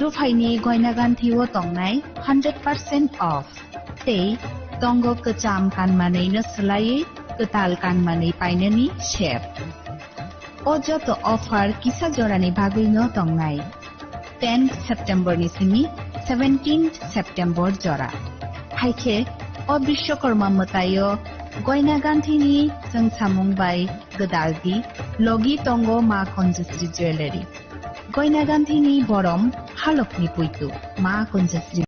रुफाइनि गयनागान्थिओ तंनाय 100% of तै तंग कचाम कानमानैनो सोलायै कताल कानमानै पाइननि शेप अजत अफार किसा जरानि बागैनो तंनाय 10 सेप्टेम्बरनि सिनि 17 सेप्टेम्बर जरा हाइखे अ विश्वकर्मा मतायो गयनागान्थिनि जों सामुंबाय गदालदि लगी तंग मा कन्जस्रि ज्वेलारि गयनागान्थिनि बरम हालकनि पुइतु मा कन्जस्रि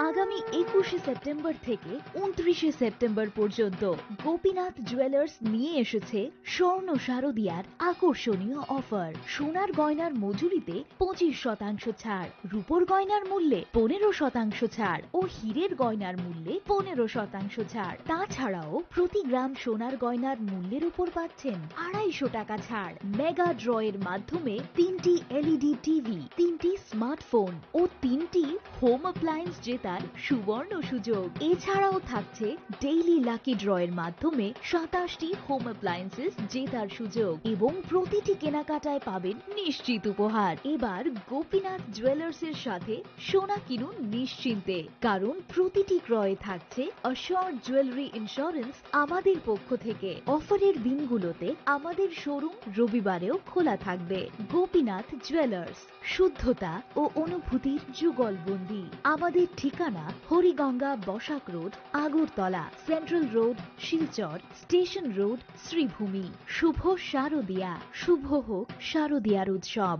আগামী 21শে সেপ্টেম্বর থেকে 29শে সেপ্টেম্বর পর্যন্ত গোপীনাথ জুয়েলার্স নিয়ে এসেছে স্বর্ণ শারদিয়ার আকর্ষণীয় অফার। সোনার গয়নার মজুরিতে 25% ছাড়, রূপোর গয়নার মূল্যে 15% ছাড় ও হীরের গয়নার মূল্যে 15% ছাড়। তাছাড়াও প্রতি গ্রাম সোনার গয়নার মূল্যের উপর পাচ্ছেন 250 টাকা ছাড়। মেগা ড্রয়ের মাধ্যমে 3টি এলইডি টিভি, 3টি স্মার্টফোন ও 3টি হোম অ্যাপ্লায়েন্স জেতার সুবর্ণ সুযোগ। এছাড়াও থাকছে ডেইলি লাকি ড্রয়ের মাধ্যমে 27টি হোম অ্যাপ্লায়েন্সেস জেতার সুযোগ এবং প্রতিটি কেনাকাটায় পাবেন নিশ্চিত উপহার। এবার গোপীনাথ জুয়েলার্স এর সাথে সোনা কিনুন নিশ্চিন্তে, কারণ প্রতিটি ক্রয়ে থাকছে অ্যাশিওরড জুয়েলারি ইন্স্যুরেন্স আমাদের পক্ষ থেকে। অফারের দিনগুলোতে আমাদের শোরুম রবিবারেও খোলা থাকবে। গোপীনাথ জুয়েলার্স, শুদ্ধতা ও অনুভূতির যুগলবন্দি। আমাদের ঠিকানা Hariganga Basak road, Agartala, central road, Silchar, station road, Sribhumi. শুভ শারদিয়া, শুভ হোক শারদিয়ার উৎসব।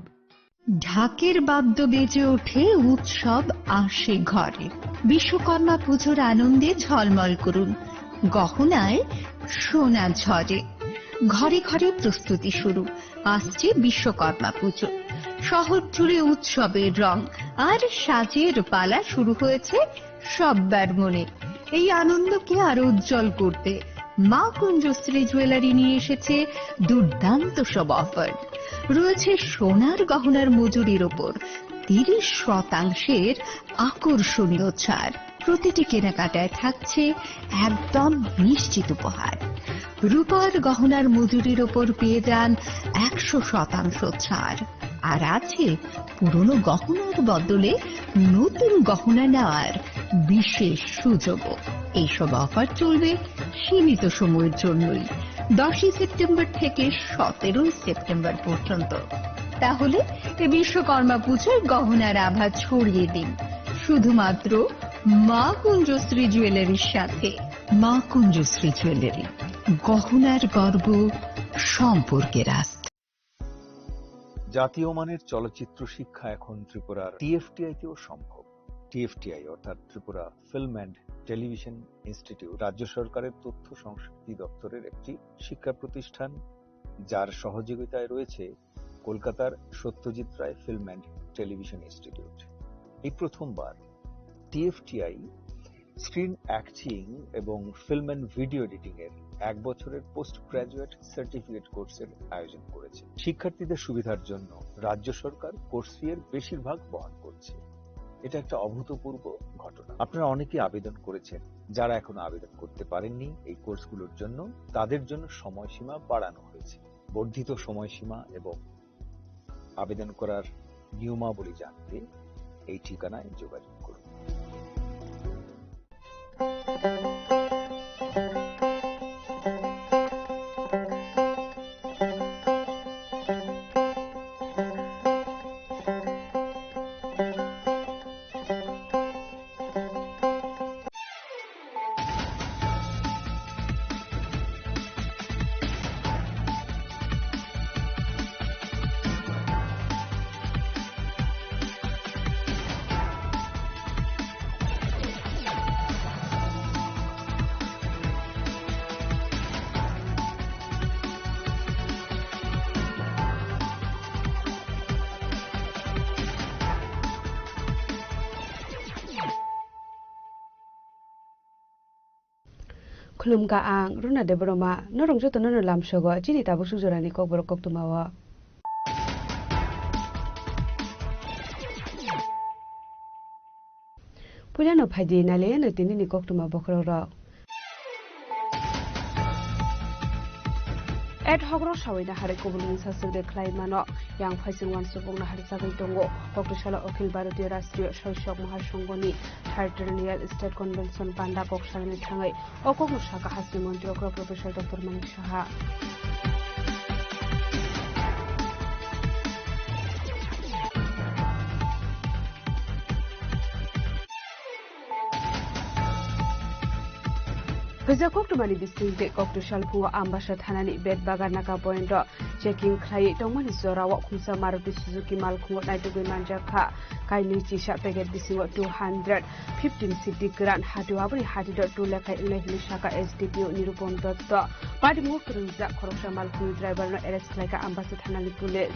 ঢাকের বাদ্য বেজে ওঠে, উৎসব আসে ঘরে। বিশ্বকর্মা পুজোর আনন্দে ঝলমল করুন, গহনায় সোনা ঝরে। ঘরে ঘরে প্রস্তুতি শুরু, আসছে বিশ্বকর্মা পুজো। শহর জুড়ে উৎসবের রং আর সাজের পালা শুরু হয়েছে সব্বার মনে। এই আনন্দকে আরো উজ্জ্বল করতে মা কুঞ্জশ্রী জুয়েলারি নিয়ে এসেছে দুর্দান্ত সব অফার। রয়েছে সোনার গহনার মজুরির ওপর 30% আকর্ষণীয় ছাড়। প্রতিটি কেনাকাটায় থাকছে একদম নিশ্চিত উপহার। রূপার গহনার মজুরির ওপর পেয়ে যান 100% ছাড়। আর আছে পুরনো গহনার বদলে নতুন গহনা নেওয়ার বিশেষ সুযোগও। এইসব অফার চলবে সীমিত সময়ের জন্যই, 10 সেপ্টেম্বর থেকে 17 সেপ্টেম্বর পর্যন্ত। তাহলে এই বিশ্বকর্মা পুজোয় গহনার আভা ছড়িয়ে দিন শুধুমাত্র মা কুঞ্জশ্রী জুয়েলারির সাথে। মা কুঞ্জশ্রী জুয়েলারি, গহনার গর্ব, সম্পর্কের আস্থা। জাতীয় মানের চলচ্চিত্র শিক্ষা এখন ত্রিপুরার টিএফটিআই-তেও সম্ভব। টিএফটিআই অর্থাৎ Tripura film and television institute রাজ্য সরকারের তথ্য সংস্কৃতি দপ্তরের একটি শিক্ষা প্রতিষ্ঠান, যার সহযোগিতায় রয়েছে কলকাতার Satyajit Ray film and television institute. এই প্রথমবার টিএফটিআই স্ক্রিন অ্যাক্টিং এবং ফিল্ম অ্যান্ড ভিডিও এডিটিং এর 1 বছরের পোস্ট গ্রাজুয়েট সার্টিফিকেট কোর্সের আয়োজন করেছে। শিক্ষার্থীদের সুবিধার জন্য রাজ্য সরকার কোর্স ফি এর বেশিরভাগ বহন করছে। এটা একটা অভূতপূর্ব ঘটনা। আপনারা অনেকেই আবেদন করেছেন। যারা এখনো আবেদন করতে পারেননি এই কোর্সগুলোর জন্য, তাদের জন্য সময়সীমা বাড়ানো হয়েছে। বর্ধিত সময়সীমা এবং আবেদন করার নিয়মাবলী জানতে এই ঠিকানায় যোগাযোগ করুন। खुलुमगा आं रुना देबरमा नरंजो तनो लामसोगो जिनि ताबो सुजरानि ककबर कक्तुमावा पुजानो फाइदि नाले न तिनि कक्तुमा बखरो Ed hogro shawina hare kubul musa sugde klaimano yang phaising wan subungna hare sagai tongo kokdushala Akhil Bharatiya Rashtriya Shoishok Mahasonghoni Third Renewal State Convention panda koksalani thangai okok musaka hasni mantri Professor Dr. Manik Saha Pesa koktumani bisingde koktushal pungo ambasha thanani bed baganaka point checking khlai tongmani zorawa khumsa Maruti Suzuki malkhungo naitugui manjakha kaini chisha packet bisingo 215 city grand hatuabri hatido 2 lakhai ilehni shaka SDPO nirupon dotto party mo kurunja khoroksa malkhungi driver no arrest khlaika ambasha thanani police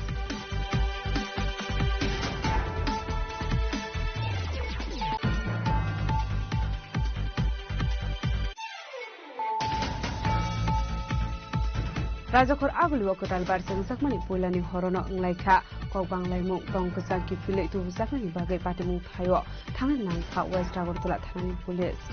Rajakor aguli wakotal barseng sakmani polani horono nglaikha kokbanglaimu tongkesa kipile tu sakmani bagai patimu thayo thangen nangkha West Agartala thanani police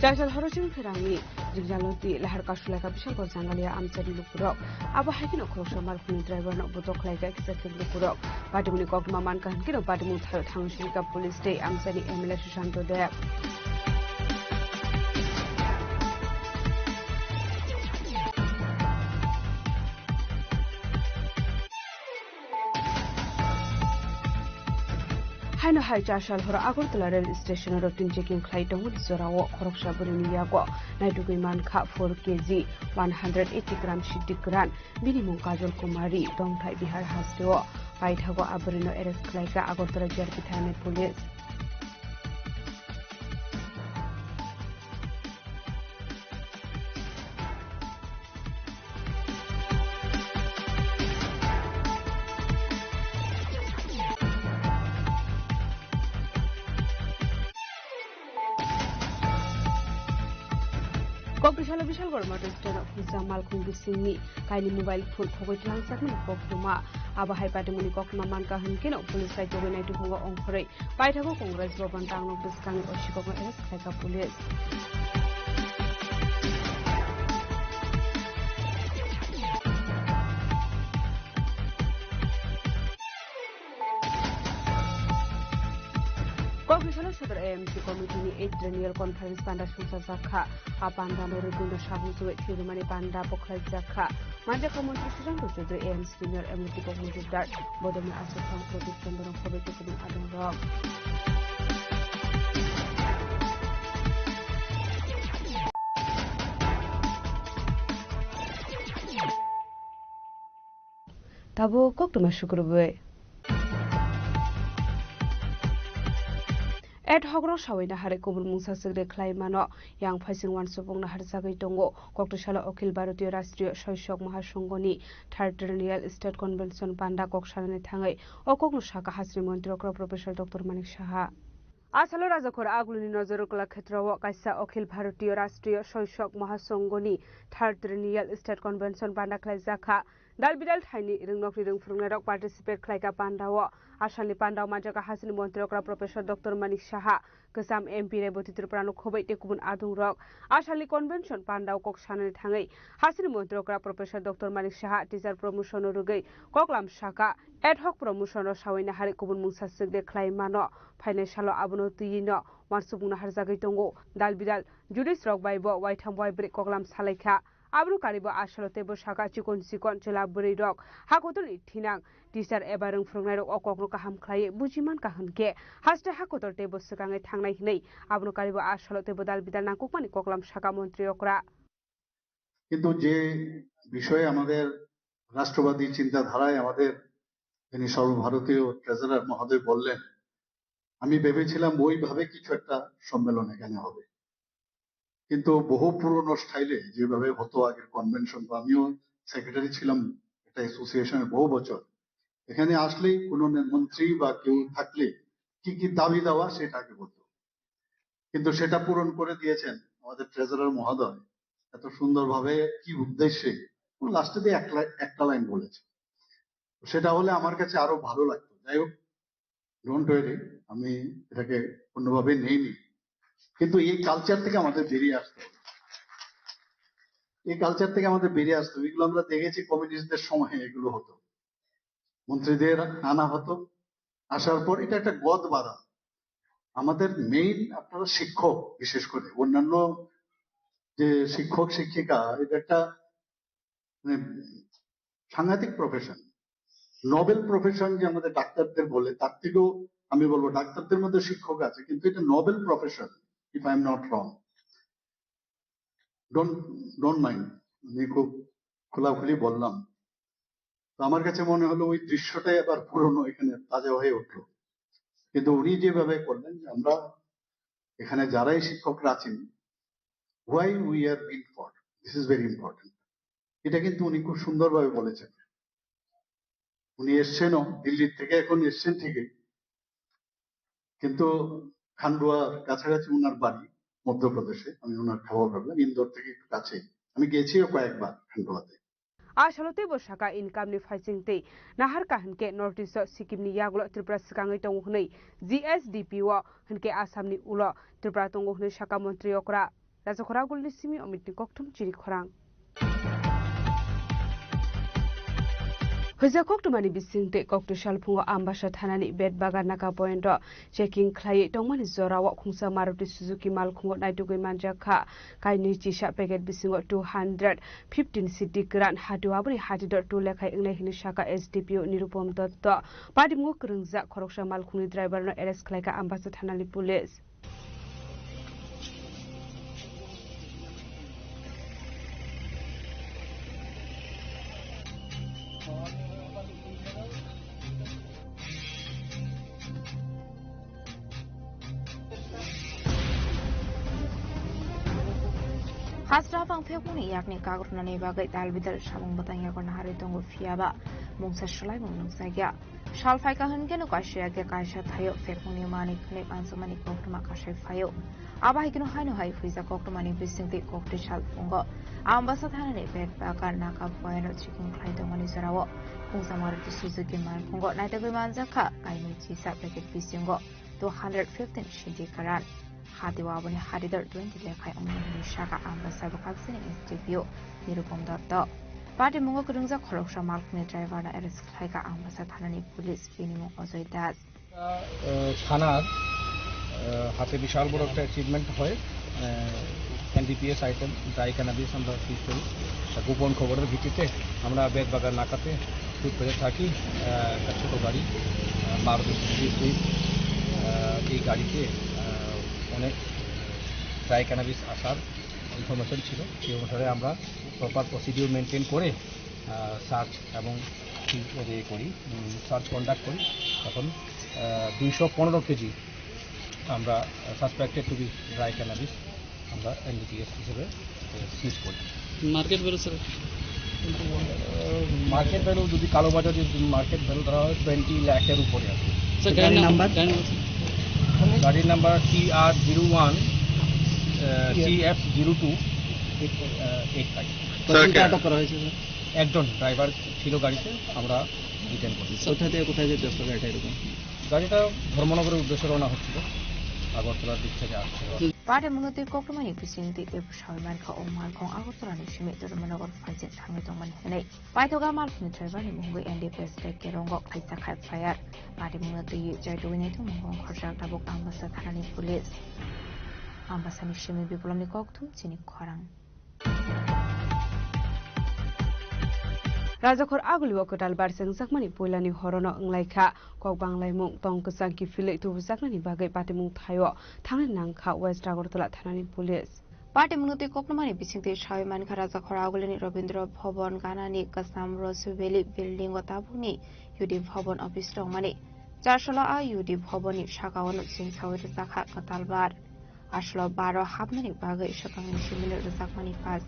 Jasal horojing ferani jigjaloti lahar kasulaka bisal ko jangalia amchari lukurok aba hakino khoroksa malkhuni driver no botok laika kisase lukurok patimuni kokma mankan kino patimu thayo thangshika police day amchari MLA Sushanto de Haino hai Jasal hora Agartala rail station routine checking khlai tongmuni zorawo khoroksa burini yago naitugui mankha 4 kg 180 gram shiddi gran minimum Kajol Kumari Dongthai Bihar Hasteo paithago abrino arrest khlaika Agartala JRP thane police Kokdushala bishal gormato stand of Hisa Malkhung Bisini kaini mobile phone khogoi tlang sakni koktuma aba hai patimuni kokma manka hankino police sai togai nai tuhunga ongkhorei paithago congress boban tangno biskangi oshikogo arrest khaika police Kokdushala Shodor AMC Committee ni 8th Renewal Conference panda sungsa zakha apanda no regular shabu suwe thirumani panda pokhlai zakha Manjakha Mantri Sushanto Chaudhary AMC Senior MLT Kokmujibdar Bodome Asofang Pradeep Chandran Khobe Tukubun Adong Rok Tabo koktuma shukurubwe Ed hogro shawina hare kubul musa sugde klaimano yang phaising wan subungna har sagai tongo kokdushala Akhil Bharatiya Rashtriya Shoishok Mahasonghoni Third Renewal State Convention panda koksalani thangai okok musaka hasri mantri Professor Dr. Manik Saha Asalo Rajakor agluni nojorokla khetrawo kaisa Akhil Bharatiya Rashtriya Shoishok Mahasonghoni Third Renewal State Convention panda khlai zakha Dalbidal thaini ringnokri rungfrungnarok participate khlaika pandawo Ashalni pandaw majaka hasini mantri Professor Dr. Manik Saha Kesam MP Reboti Triprano khobai tekubun adung rok Ashalni convention pandaw kok sanani thangai hasini mantri Professor Dr. Manik Saha teacher promotion rugai koklam saka ad hoc promotion sawaina hari kubun mungsa sugde khlaimano financial abono tuyino wansubungna harjagai tongo dalbidal judice rok baibo waitham boy break koklam salaikha Abru karibo asalote bo saka chikon sikon chela buri rok hakotoni thinang teacher ebarung frungnai rok okokno kaham khlai bujiman kahanke haste hakotor tebo sukangai thangnai hinai abru karibo asalote bo dalbidal nakukmani koklam saka মন্ত্রী okra কিন্তু যে বিষয়ে আমাদের রাষ্ট্রবাদী চিন্তাধারায় আমাদের যিনি সর্বভারতীয় treasurer মহোদয় বললেন আমি ভেবেছিলাম ওইভাবে কিছু একটা সম্মেলন এখানে হবে কিন্তু বহু পুরনো স্টাইলে যেভাবে হতো আগের কনভেনশন আমিও সেক্রেটারি ছিলাম একটা অ্যাসোসিয়েশনের বহু বছর এখানে আসলেই কোনো মন্ত্রী বা কেউ থাকলে কি কি দাবি দেওয়া সেটাকে বলতো কিন্তু সেটা পূরণ করে দিয়েছেন আমাদের ট্রেজারার মহোদয় এত সুন্দরভাবে কি উদ্দেশ্যে লাস্টে দিয়ে একটা লাইন বলেছে সেটা হলে আমার কাছে আরো ভালো লাগতো। যাই হোক, ডোন্ট ওয়ারি, আমি এটাকে অন্যভাবে নেইনি, কিন্তু এই কালচার থেকে আমাদের বেরিয়ে আসতে হবে। এই কালচার থেকে আমাদের বেরিয়ে আসতে হবে। এগুলো আমরা দেখেছি কমিউনিস্টদের সময় এগুলো হতো, মন্ত্রীদের আনা হতো, আসার পর এটা একটা গদ বাঁধা। আমাদের মেইন আপনারা শিক্ষক, বিশেষ করে অন্যান্য যে শিক্ষক শিক্ষিকা, এটা একটা মানে সাংঘাতিক প্রফেশন, নোবেল প্রফেশন যে আমাদের ডাক্তারদের বলে, তার থেকেও আমি বলবো ডাক্তারদের মধ্যে শিক্ষক আছে, কিন্তু এটা noble profession, if I am not wrong. Don't mind, আমি খুব খোলাখুলি বললাম। তো আমার কাছে মনে হলো ওই দৃশ্যটাই আবার পুরনো এখানে তাজা হয়ে উঠলো। কিন্তু উনি যেভাবে করলেন যে আমরা এখানে যারাই শিক্ষকরা আছেন, why we are build for, this is very important. এটা কিন্তু উনি খুব সুন্দরভাবে বলেছেন। উনি এসছেনও দিল্লির থেকে, এখন এসছেন ঠিকই, কিন্তু খান্ডোয়ার কাছাকাছি উনার বাড়ি, মধ্যপ্রদেশে। আমি ওনার খবর পেলাম, ইন্দোর থেকে একটু কাছে। আমি গেছিও কয়েকবার খান্ডোয়াতে। आशलते बसाका इनकामनि फाइसिंगते नाहार का हनके नॉर्थ ईस्ट सिक्किमनि यागलो त्रिपुरा सिगाङै दङ हनै जीएसडीपीओ हनके आसामनि उलो त्रिपुरा दङ हनै साका मन्त्रि अकरा राजखरा गुलनि सिमि अमितनि कक्थुम चिरि खरां Hoja koktumani bisingte koktu shalpungo ambasha thanani bed bagar naka point checking khlai tongmani zorawa khungsa Maruti Suzuki malkhungo naitugoi manjakha kaini chisha packet bisingo 215 city grand hatuabri hatidor 2 lekhai inglai hini shaka SDPO nirupom dotto padimgo krungja khoroksa malkhungni driver no arrest khlaika ambasha thanani police Hasra pangpekuni yakni kagrunani bagai dalbidar samung batang yakon hari tongo fiaba mungsa shalai mung sagya shalfai ka hangen kaisha ge kaisha thayo pekuni mani khne ansumani koktuma kaisha fayo abai kinu haino hai fuiza koktumani bisingti kokti shalpungo ambasa thanani bed bagar naka poeno chicken khlai tongani zarawo kungsa Maruti Suzuki malkhungo naitagoi manjakha kaini chisa packet bisingo 215 shidi karan Hadiwabani Hadidar 20 lekhai omni shaka ambasar bakaksini SDPO nirupom dotto Party mungo kurungja khoroksa malkhuni driver na arrest khlaika ambasar thanani police binimo Ajay Das থানার হাতে বিশাল বড় একটা achievement হয় NDPS item dry cannabis আমরা সিজ করি গোপন খবরের ভিত্তিতে আমরা বেদবাগান নাকাতে শুট করে থাকি একটা ছোটো গাড়ি মারুতি সুজুকি সুইফট এই গাড়িতে অনেক ড্রাই ক্যানাবিস আসার ইনফরমেশন ছিল সেই অনুসারে আমরা প্রপার প্রসিডিউর মেনটেন করে সার্চ এবং করি সার্চ কন্ডাক্ট করি তখন 215 কেজি আমরা suspected to be dry cannabis আমরা এনডিপিএস হিসেবে সিজ করি market value sir market value যদি কালোবাজার যে মার্কেট ভ্যালু ধরা হয় 20 লাখের উপরে আছে স্যার গাড়ির নাম্বার গাড়ির নাম্বার TR01 CF02 85 আটক করা হয়েছে স্যার একজন ড্রাইভার ছিল গাড়িতে আমরা ডিটেন করি কোথা থেকে কোথায় যেতে আসতো গাড়িটা এরকম গাড়িটা ধর্মনগরের উদ্দেশ্যে রওনা হচ্ছিল আগরতলার দিক থেকে আসছিল Party munoti koktumani bisingti ebushawi manka o malkhong agortolani shimi dhormanagar faizin thangi tongmani henai paitoga malkhuni driver ni mungo NDPS te kerongo khaisa khai fire party munoti jaitowini tu mungo khorjak tabok ambasa thanani police ambasani shimi biplomni koktum chini khorang Rajakhor aguliwa kotal barseng sakmani poilani horono nglaikha kok banglaimung tongkasangki filei tu saknani bagai patimung thayo thangni nangkha West Agartala thanani police Party munoti koktumani bisingti shawi manka Rajakhor agulini Robindra Bhavan ganani Kasam Rosuveli building otabuni UD Bhavan office rongmani Charshala a UD Bhavani shakawanu singsawi Rajakha katalbar Ashlo 12 habnani bagai shakangni shimile Rajakmani pas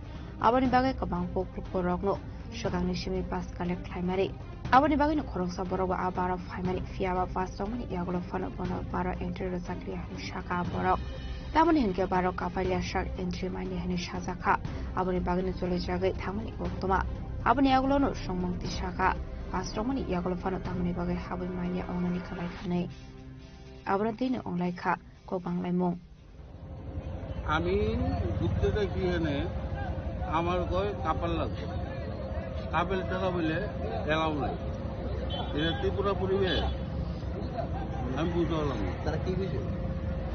abani bagai kabang pokro Shogangni shimi pas kalek khlaimari abani bagino khoroksa boroba abara phaimani fiaba pas tongmani yagulo fano bono baro entry Rajakriya shaka borok tamani henke baro kapalia shak entry mani hene shazakha abani bagino chole jagai thamani oktoma abani yagulo no songmangti shaka pastromani yagolo fano tamani bagai habai maya onani khalai khane abra dine onlai kha ko banglai mong আমি ঢুকতে দেখি এনে আমার কয় couple লাগছে couple টাকা বলে allow নাই এটা ত্রিপুরা পরিবেশ আমি বুঝতে পারলাম না তারা কি বুঝে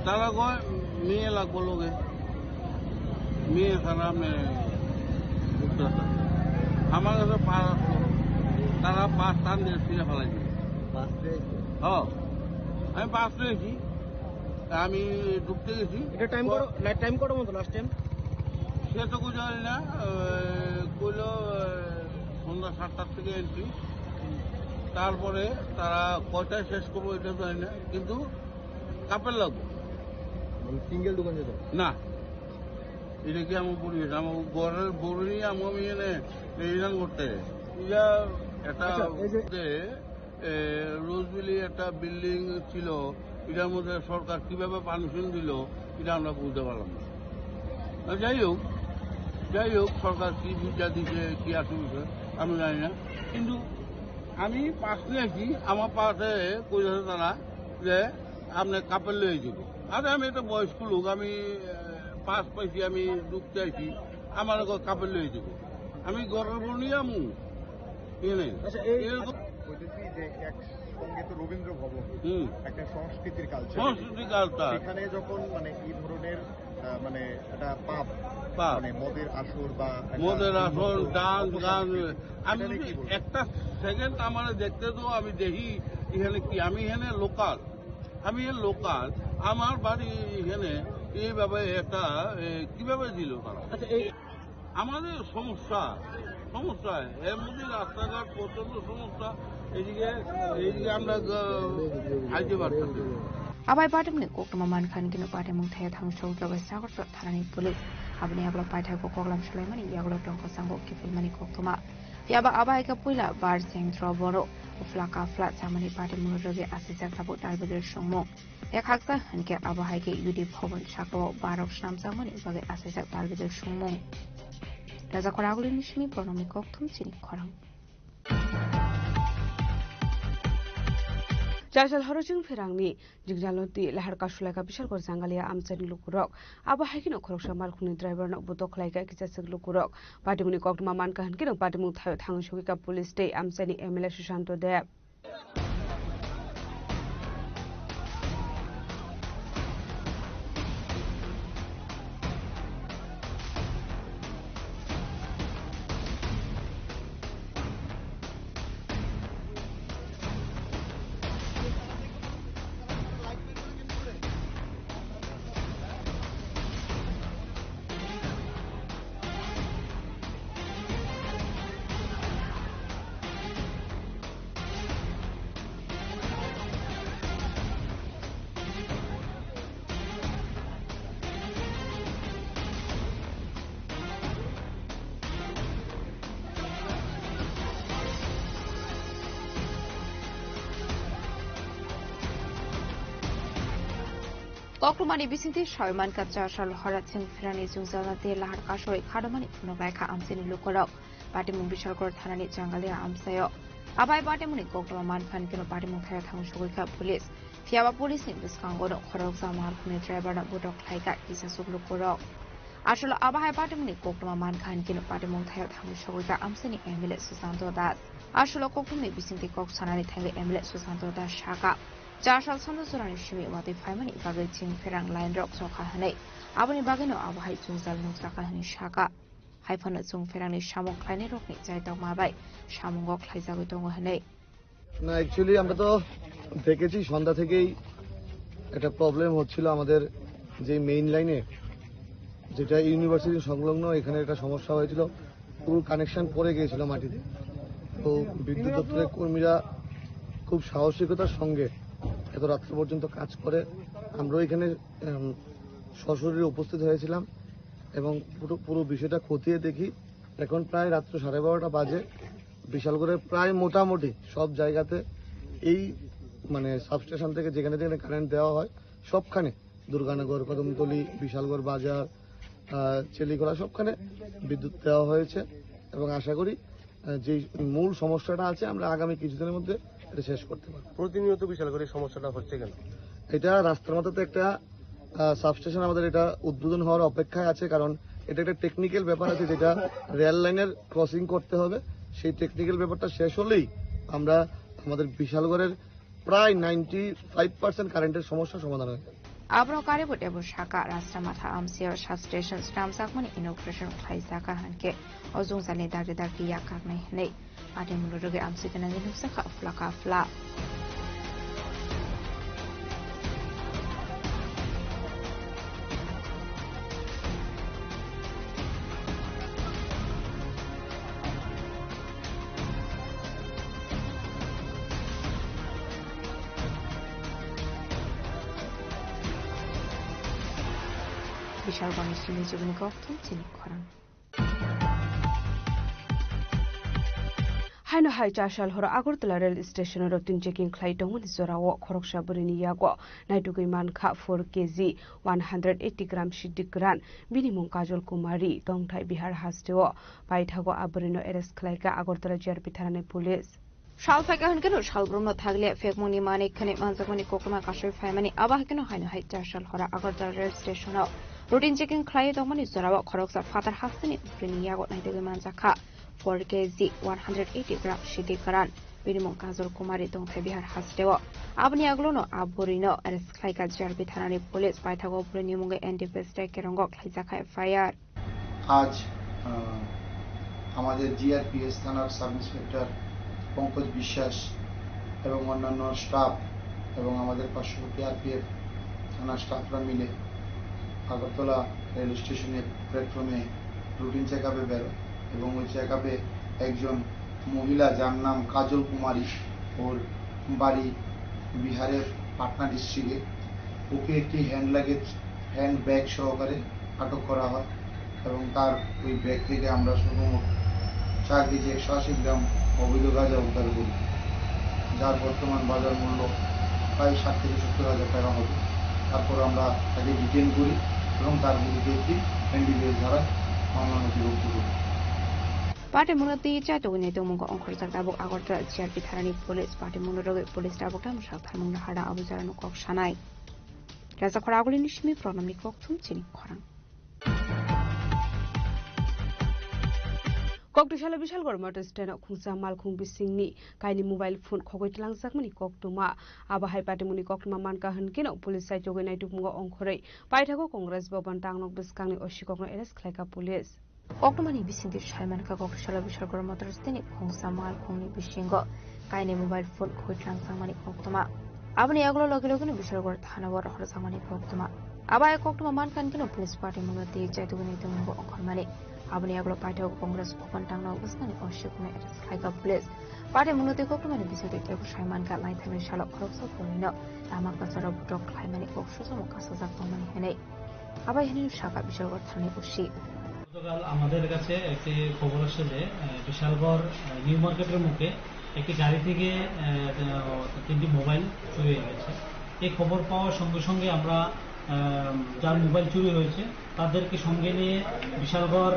তারা কয় মেয়ে লাগবো লোকে মেয়ে ছাড়া আমি ঢুকতে পারতাম আমার কাছে পাস আসলো তারা পাস টান দিয়ে ফিরে ফেলাই আমি পাস পেয়েছি আমি ঢুকতে গেছি এটা টাইম কত মতো লাস্ট টাইম সে তো কিছু জানি না কইল সন্ধ্যা 7টার থেকে এন্ট্রি তারপরে তারা কয়টায় শেষ করবো এটা জানি না কিন্তু কাপেল লাগবো সিঙ্গেল দোকান যেত না এটা কি আমার পরিবেশ আমার ঘরের বড় নিয়ে আমি এনে রিটার্ন করতে এটা একটা রোজবেলি একটা বিল্ডিং ছিল এটার মধ্যে সরকার কিভাবে পারমিশন দিল এটা আমরা বুঝতে পারলাম না যাই হোক সরকার কি বুঝা দিচ্ছে কি আসবে আমি জানি না কিন্তু আমি পাশ নিয়েছি আমার পাশে কইছে তারা যে আপনি কাপেল লয়ে যাব আরে আমি একটা বয়স্ক লোক আমি পাস পাইছি আমি ঢুকতে আইছি আমার কাপেল লয়ে যাব আমি ঘরের বউ নিয়ে আমু এরকম সঙ্গে তো রবীন্দ্র ভবন একটা সংস্কৃতির কালচার সেখানে যখন মানে এই ধরনের মানে একটা পাপ মানে মদের আসর বা ডান্স গান আমি একটা সেকেন্ড আমার দেখতে তো আমি দেখি এখানে কি আমি এখানে লোকাল আমার বাড়ি এখানে এইভাবে একটা কিভাবে দিল তারা আমাদের সমস্যা এর মধ্যে রাস্তাঘাট প্রচন্ড সমস্যা এদিকে আমরা আইতে পারতেছি abai patimni kokma man khan kinu patimung thaya thang chou joba sagar so thanani pulis abni aglo paithai ko koklam sulaimani yaglo tongko sango kifulmani koktoma fiaba abai ka puila bar sing droboro uflaka flat samani patimung roge asijak sabu dalbeder songmo ek haksa hanke abai ke yudi bhavan chakro barok shnam samani bage asijak dalbeder songmo raja koraguli nishini pronomi koktum chini khorang Jajal Horojing Ferangni, Jigjaloti, Laharka Shulaka Bishal Zangalia, Amsen Lukurok, Abba Hakin Okrosha Malkuni driver no Budok like a Kisasik Lukurok, Patimuni Kokma Manka and Kino Patimut Hangshwika Police Day, Amseni Emile Shanto Deb. Kokrumani bisinti Shoyman Kacha Shal Horatsing Firani Zuzana de Lahar Kashoi Kadamani Nobaka Amsini Lukorok, Patimum Bishakor Tanani Jangalia Amsayo. Abai Patimuni Kokraman Fankino Patimum Kayatang Shuika Police. Fiaba Police in Biskango, Koroksa Markuni driver Budok Laika Kisasuk Lukorok. Ashal Abai Patimuni Kokraman Kankino Patimum Kayatang Shuika Amsini Emilet Susanto Das. Ashal Kokrumi bisinti Koksanani Tangi Emilet Susanto Das Shaka. Jashal Sandosurani Shimi Wati Famani Bagating Ferang Line Rock Sokahane, Abani Bagano Abahai Zunzal Nusakahani Shaka, Hyphonat Zung Ferani Shamok Kleine Rockni Zaitong Mabai, Shamongok Laizagutongo Hane. না actually আমরা তো দেখেছি সন্ধ্যা থেকেই একটা problem হচ্ছিল আমাদের যে main লাইনে যেটা ইউনিভার্সিটি সংলগ্ন এখানে একটা সমস্যা হয়েছিল পুরো কানেকশন পড়ে গিয়েছিল মাটিতে তো বিদ্যুৎ দপ্তরের কর্মীরা খুব সাহসিকতার সঙ্গে এত রাত্রি পর্যন্ত কাজ করে আমরাও এখানে সশরীরে উপস্থিত হয়েছিলাম এবং পুরো বিষয়টা খতিয়ে দেখি এখন প্রায় রাত্র 12:30 বাজে বিশালগড়ের প্রায় মোটামুটি সব জায়গাতে এই মানে সাবস্টেশন থেকে যেখানে যেখানে কারেন্ট দেওয়া হয় সবখানে দুর্গানগর কদমতলী বিশালগড় বাজার চেলিগড়া সবখানে বিদ্যুৎ দেওয়া হয়েছে এবং আশা করি যে মূল সমস্যাটা আছে আমরা আগামী কিছুদিনের মধ্যে এটা শেষ করতে পারব। প্রতিনিয়ত বিশাল করে সমস্যাটা হচ্ছে কেন? এটা রাস্তার মাথাতে একটা সাবস্টেশন আমাদের এটা উদ্বোধন হওয়ার অপেক্ষায় আছে, কারণ এটা একটা টেকনিক্যাল ব্যাপার আছে যেটা রেল লাইনের ক্রসিং করতে হবে। সেই টেকনিক্যাল ব্যাপারটা শেষ হলেই আমরা আমাদের বিশালগড়ের প্রায় 95% কারেন্টের সমস্যা সমাধান হয়ে যাবে। Abro karibu debu shaka rastamata amsio substation stamsakmani inauguration khaisaka hanke ozung sale dagde dagde yakakne nei ade muluruge amsikana ginusaka flaka fla বিশালগড়ের সিলিজুগুনি গঠন চিনি খরাং haino hai chashal hor agortala rail station rotin checking khlai tongmani zorawo khoroksa burini yago naitugui mankha 4 kg 180 gram shidikran binimung kajol kumari tongthai bihar hasteo paithago aburino arrest khlaika agortala JRP tharane police শালফাইকা হনকেন শালব্রহ্ম থাকলে ফেকমনি মানিকখানে মানজাকমনি কোকমা কাশই ফাইমানি আবাহকেন হয়নো হাই চারশাল হরা Agartala rail স্টেশনও routine checking খাইয়ে দমনি জরাব খরকসা ফাতার হাসনি প্রিনিয়াগো নাইদগে মানজাখা 4 kg 180 গ্রাম শিদিকারান বিনিমং কাজল কুমারী দংথাই বিহার হাসতেও আপনি আগলোনো আবরিনো আরেস খাইকা GRP থানানি police পাইথাগো প্রিনিমুগে NDPS কেরঙ্গ খাইজাখা FIR আজ আমাদের জিআরপিএস থানার সাব ইন্সপেক্টর পঙ্কজ বিশ্বাস এবং অন্যান্য স্টাফ এবং আমাদের পার্শ্ববর্তী আরপিএফ থানার স্টাফরা মিলে আগরতলা রেল স্টেশনের প্ল্যাটফর্মে রুটিন চেকআপে বেরোয় এবং ওই চেকআপে একজন মহিলা যার নাম কাজল কুমারী, ওর বাড়ি বিহারের পাটনা ডিস্ট্রিক্টে, ওকে একটি হ্যান্ড ব্যাগ সহকারে আটক করা হয় এবং তার ওই ব্যাগ থেকে আমরা সর্বমোট 4 কেজি 180 গ্রাম অবৈধ গাঁজা উদ্ধার করি, যার বর্তমান বাজার মূল্য প্রায় 60 থেকে 70 হাজার টাকা হবে। তারপর আমরা তাকে ডিটেইন করি এবং তার বিরুদ্ধে একটি এনডিপিএস ধারায় মামলা নথিভুক্ত করি। পার্টি মুনতি চাইতগনি দমুগ অংখরজাক দাবুক আগরতলা জিআরপি থানানি পুলিশ পার্টি মুনরগে পুলিশ দাবুক তামসা থারমুং হাড়া আবুজারানো কক সানাই রাজা খরা আগলিনি সিমি প্রণামনি কক থুম চিনি খরাং Kokdushala Bishalgor Motor Stand Khungsa Malkhung Bisingni kaini mobile phone khogoi tlangsakmani koktuma abahai patimuni koktuma manka hankeno police sai jogai nai tupmungo ongkhorei paithago Congress Bhavan tangnok biskangni oshikokno arrest khlaika police Koktumani bisingir Shaimanka Kokdushala Bishalgor Motor Stand Khungsa Malkhungni bisingo kaini mobile phone khogoi tlangsakmani koktuma abani aglo logilogini Bishalgor thanabor horsamani koktuma abai koktuma mankan keno police party munoti chaituguni tungbo ongkhormani abani aglo paithago Congress Bhavan tangnok biskangni oshikokno arrest khlaika police party munoti koktumani bisingir tebo Shaimanka laithani shalok khorokso korino tamak basara butok khlaimani koksusomo kasajak pamani henei abai heni shaka Bishalgor thani oshi গতকাল আমাদের কাছে একটি খবর আসছে যে Bishalgarh new মার্কেটের মুখে একটি গাড়ি থেকে 3টি মোবাইল চুরি হয়ে গেছে। এই খবর পাওয়ার সঙ্গে সঙ্গে আমরা যার মোবাইল চুরি হয়েছে তাদেরকে সঙ্গে নিয়ে বিশালগড়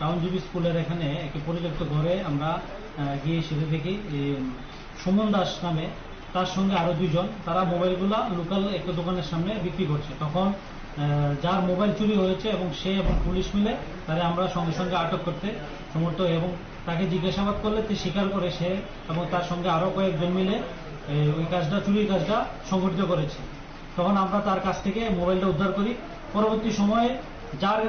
টাউনজীবী স্কুলের এখানে একটি পরিত্যক্ত ঘরে আমরা গিয়ে সেটা দেখি সুমন দাস নামে তার সঙ্গে আরো 2 জন তারা মোবাইলগুলা লোকাল একটা দোকানের সামনে বিক্রি করছে। তখন যার মোবাইল চুরি হয়েছে এবং সে এবং পুলিশ মিলে তারে আমরা সঙ্গে সঙ্গে আটক করতে সমর্থ এবং তাকে জিজ্ঞাসাবাদ করলে সে স্বীকার করে সে এবং তার সঙ্গে আরো কয়েকজন মিলে ওই কাজটা চুরির কাজটা সংঘটিত করেছে। তখন আমরা তার কাছ থেকে মোবাইলটা উদ্ধার করি। পরবর্তী সময়ে যার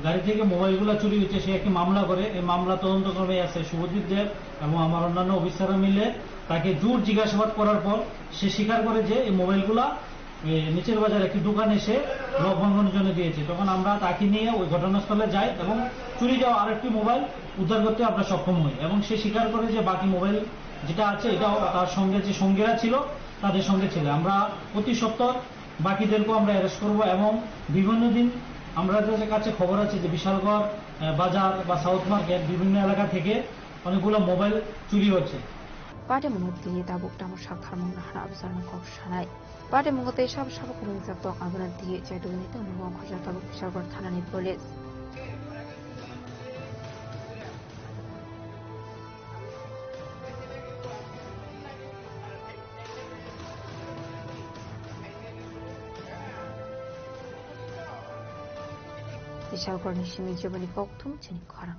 গাড়ি থেকে মোবাইলগুলো চুরি হয়েছে সে একটি মামলা করে, এই মামলা তদন্তক্রমে আছে শুভজিৎ দেব এবং আমার অন্যান্য অফিসাররা মিলে তাকে জোর জিজ্ঞাসাবাদ করার পর সে স্বীকার করে যে এই মোবাইলগুলা নিচের বাজার একটি দোকানে সে লক ভাঙানোর জন্য দিয়েছে। তখন আমরা তাকে নিয়ে ওই ঘটনাস্থলে যাই এবং চুরি যাওয়া আরেকটি মোবাইল উদ্ধার করতে আমরা সক্ষম হই এবং সে স্বীকার করে যে বাকি মোবাইল যেটা আছে এটাও তার সঙ্গে যে সঙ্গীরা ছিল তাদের সঙ্গে ছিল। আমরা প্রতি সপ্তাহ বাকিদেরকেও আমরা অ্যারেস্ট করব এবং বিভিন্ন দিন আমাদের কাছে খবর আছে যে বিশালগড় বাজার বা সাউথ মার্কেট বিভিন্ন এলাকা থেকে অনেকগুলো মোবাইল চুরি হচ্ছে। পাটে মুহূর্তে দাবুক টামর সাক্ষার মঙ্গলহারা আবজারণ কক সানাই পাটে মুহূর্তে সব কোনো জাতক আগুন দিয়ে চাইটুগুনিতে মুখ খোঁজা দাবুক Bishalgarh থানানি police 비샬거니 시민 주변이 꼭통 지니 커랑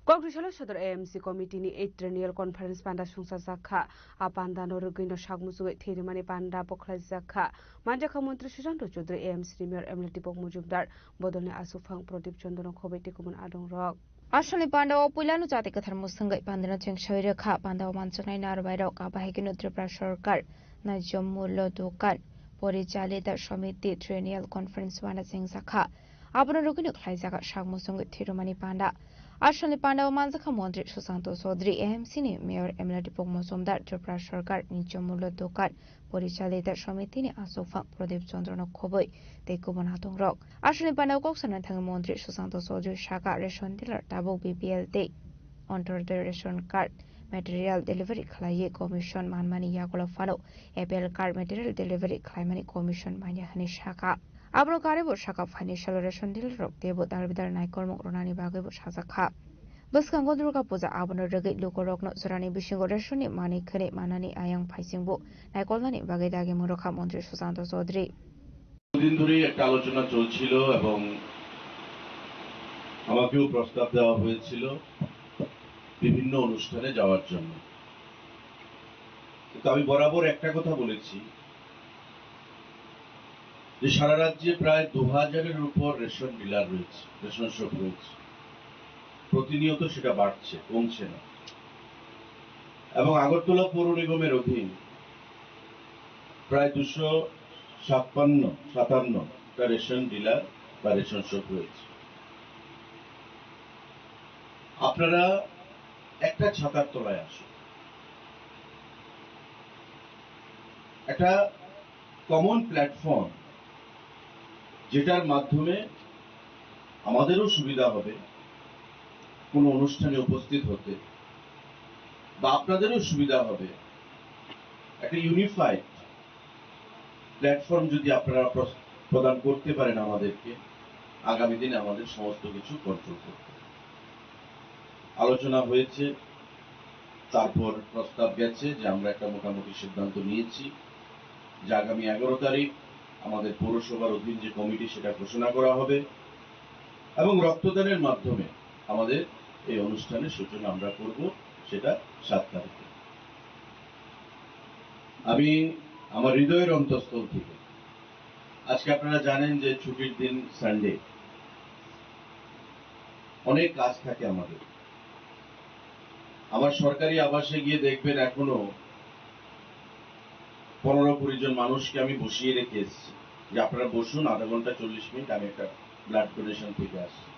Kongresal Sodor AMC Committee ni 8th Annual Conference panda sungsa zakha a panda no rugino shagmusu therimani panda pokhla zakha manjakha mantri Sushant Chaudhary AMC ni Mayor Emility Pok Mujumdar bodolni asufang Pradip Chandra khobaiti kumun adong rok Asli panda o puilanu jati kathar musangai pandana chengsoi rekha panda o manchaknai narbai rok abahigino Tripura Sarkar na Jammulo Dukan Porichalita Samiti Triennial Conference panda chengsakha abona rugino khlaijaka shagmusungai thirumani panda Asli panda o manjakha mantri Sushant Chaudhary AMC ni Mayor Emility Pok Mujumdar Tripura Sarkar ni Jammulo Dukan Porichalita Samiti ni asufang Pradip Chandra khoboi tei kubun adong rok Asli panda kok sanan thang mantri Sushant Chaudhary Shaka ration dealer Tabuk BPL Day under the ration card material delivery khlai commission manmani yakolo fano APL card material delivery khlaimani commission mania hani Shaka abro karebo Shaka financial ration dealer rok debo darbidar naikormok ronani bagebo sajakha Baskango Durga Puja abono regi lukorokno surani bishingo reshoni mani khane manani ayang phaisingbo naikolnani bagai dage murokha mantri Sushant Chaudhary দিন ধরেই একটা আলোচনা চলছিল এবং আমাকেও প্রস্তাব দেওয়া হয়েছিল বিভিন্ন অনুষ্ঠানে যাওয়ার জন্য কিন্তু আমি বরাবর একটা কথা বলেছি যে সারা রাজ্যে প্রায় 2000-এর উপর রেশন ডিলার রয়েছে রেশন শপ রয়েছে প্রতিনিয়ত সেটা বাড়ছে কমছে না এবং আগরতলা পৌর নিগমের অধীন প্রায় 257টা রেশন ডিলার বা রেশন শপ রয়েছে আপনারা একটা ছাতার তলায় আসুন একটা কমন প্ল্যাটফর্ম যেটার মাধ্যমে আমাদেরও সুবিধা হবে কোনো অনুষ্ঠানে উপস্থিত হতে বা আপনাদেরও সুবিধা হবে একটা ইউনিফাইড প্ল্যাটফর্ম যদি আপনারা প্রদান করতে পারেন আমাদেরকে আগামী দিনে আমাদের সমস্ত কিছু কন্ট্রোল করতে আলোচনা হয়েছে তারপর প্রস্তাব গেছে যে আমরা একটা মোটামুটি সিদ্ধান্ত নিয়েছি যে আগামী 11 তারিখ আমাদের পৌরসভার অধীন যে কমিটি সেটা ঘোষণা করা হবে এবং রক্তদানের মাধ্যমে আমাদের এই অনুষ্ঠানের সূচনা আমরা করব সেটা 7 তারিখে আমি আমার হৃদয়ের অন্তঃস্থল থেকে আজকে আপনারা জানেন যে ছুটির দিন সানডে অনেক কাজ থাকে আমাদের আমার সরকারি আবাসে গিয়ে দেখবেন এখনো 15-20 জন মানুষকে আমি বসিয়ে রেখে এসেছি যে আপনারা বসুন আধা ঘন্টা 40 মিনিট আমি একটা ব্লাড ডোনেশন থেকে আসছি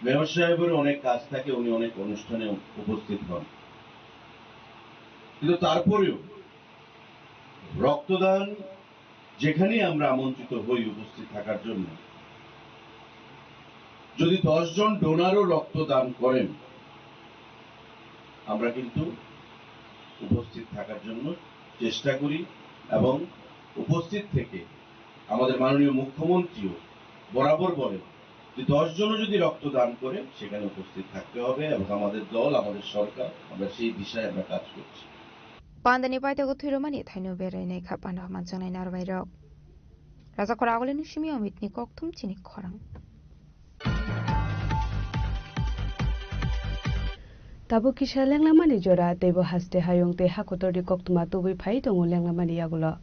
মেয়র সাহেবের অনেক কাজ থাকে উনি অনেক অনুষ্ঠানে উপস্থিত হন কিন্তু তারপরেও রক্তদান যেখানেই আমরা আমন্ত্রিত হই উপস্থিত থাকার জন্য যদি 10 জন ডোনারও রক্তদান করেন আমরা কিন্তু উপস্থিত থাকার জন্য চেষ্টা করি এবং উপস্থিত থেকে আমাদের মাননীয় মুখ্যমন্ত্রীও বরাবর বলেন যে 10 জনও যদি রক্তদান করে সেখানে উপস্থিত থাকতে হবে এবং আমাদের দল আমাদের সরকার আমরা সেই দিশায় আমরা কাজ করছি Pandani paitago thirumani thaino berai kha panda manjangnai narbai rok Raja khora agoleni simi amitni kokthum chini khorang Tabo kisa lenglamani jora tebo haste hayong te hakotori koktuma tubi phai tongo lenglamani yagulo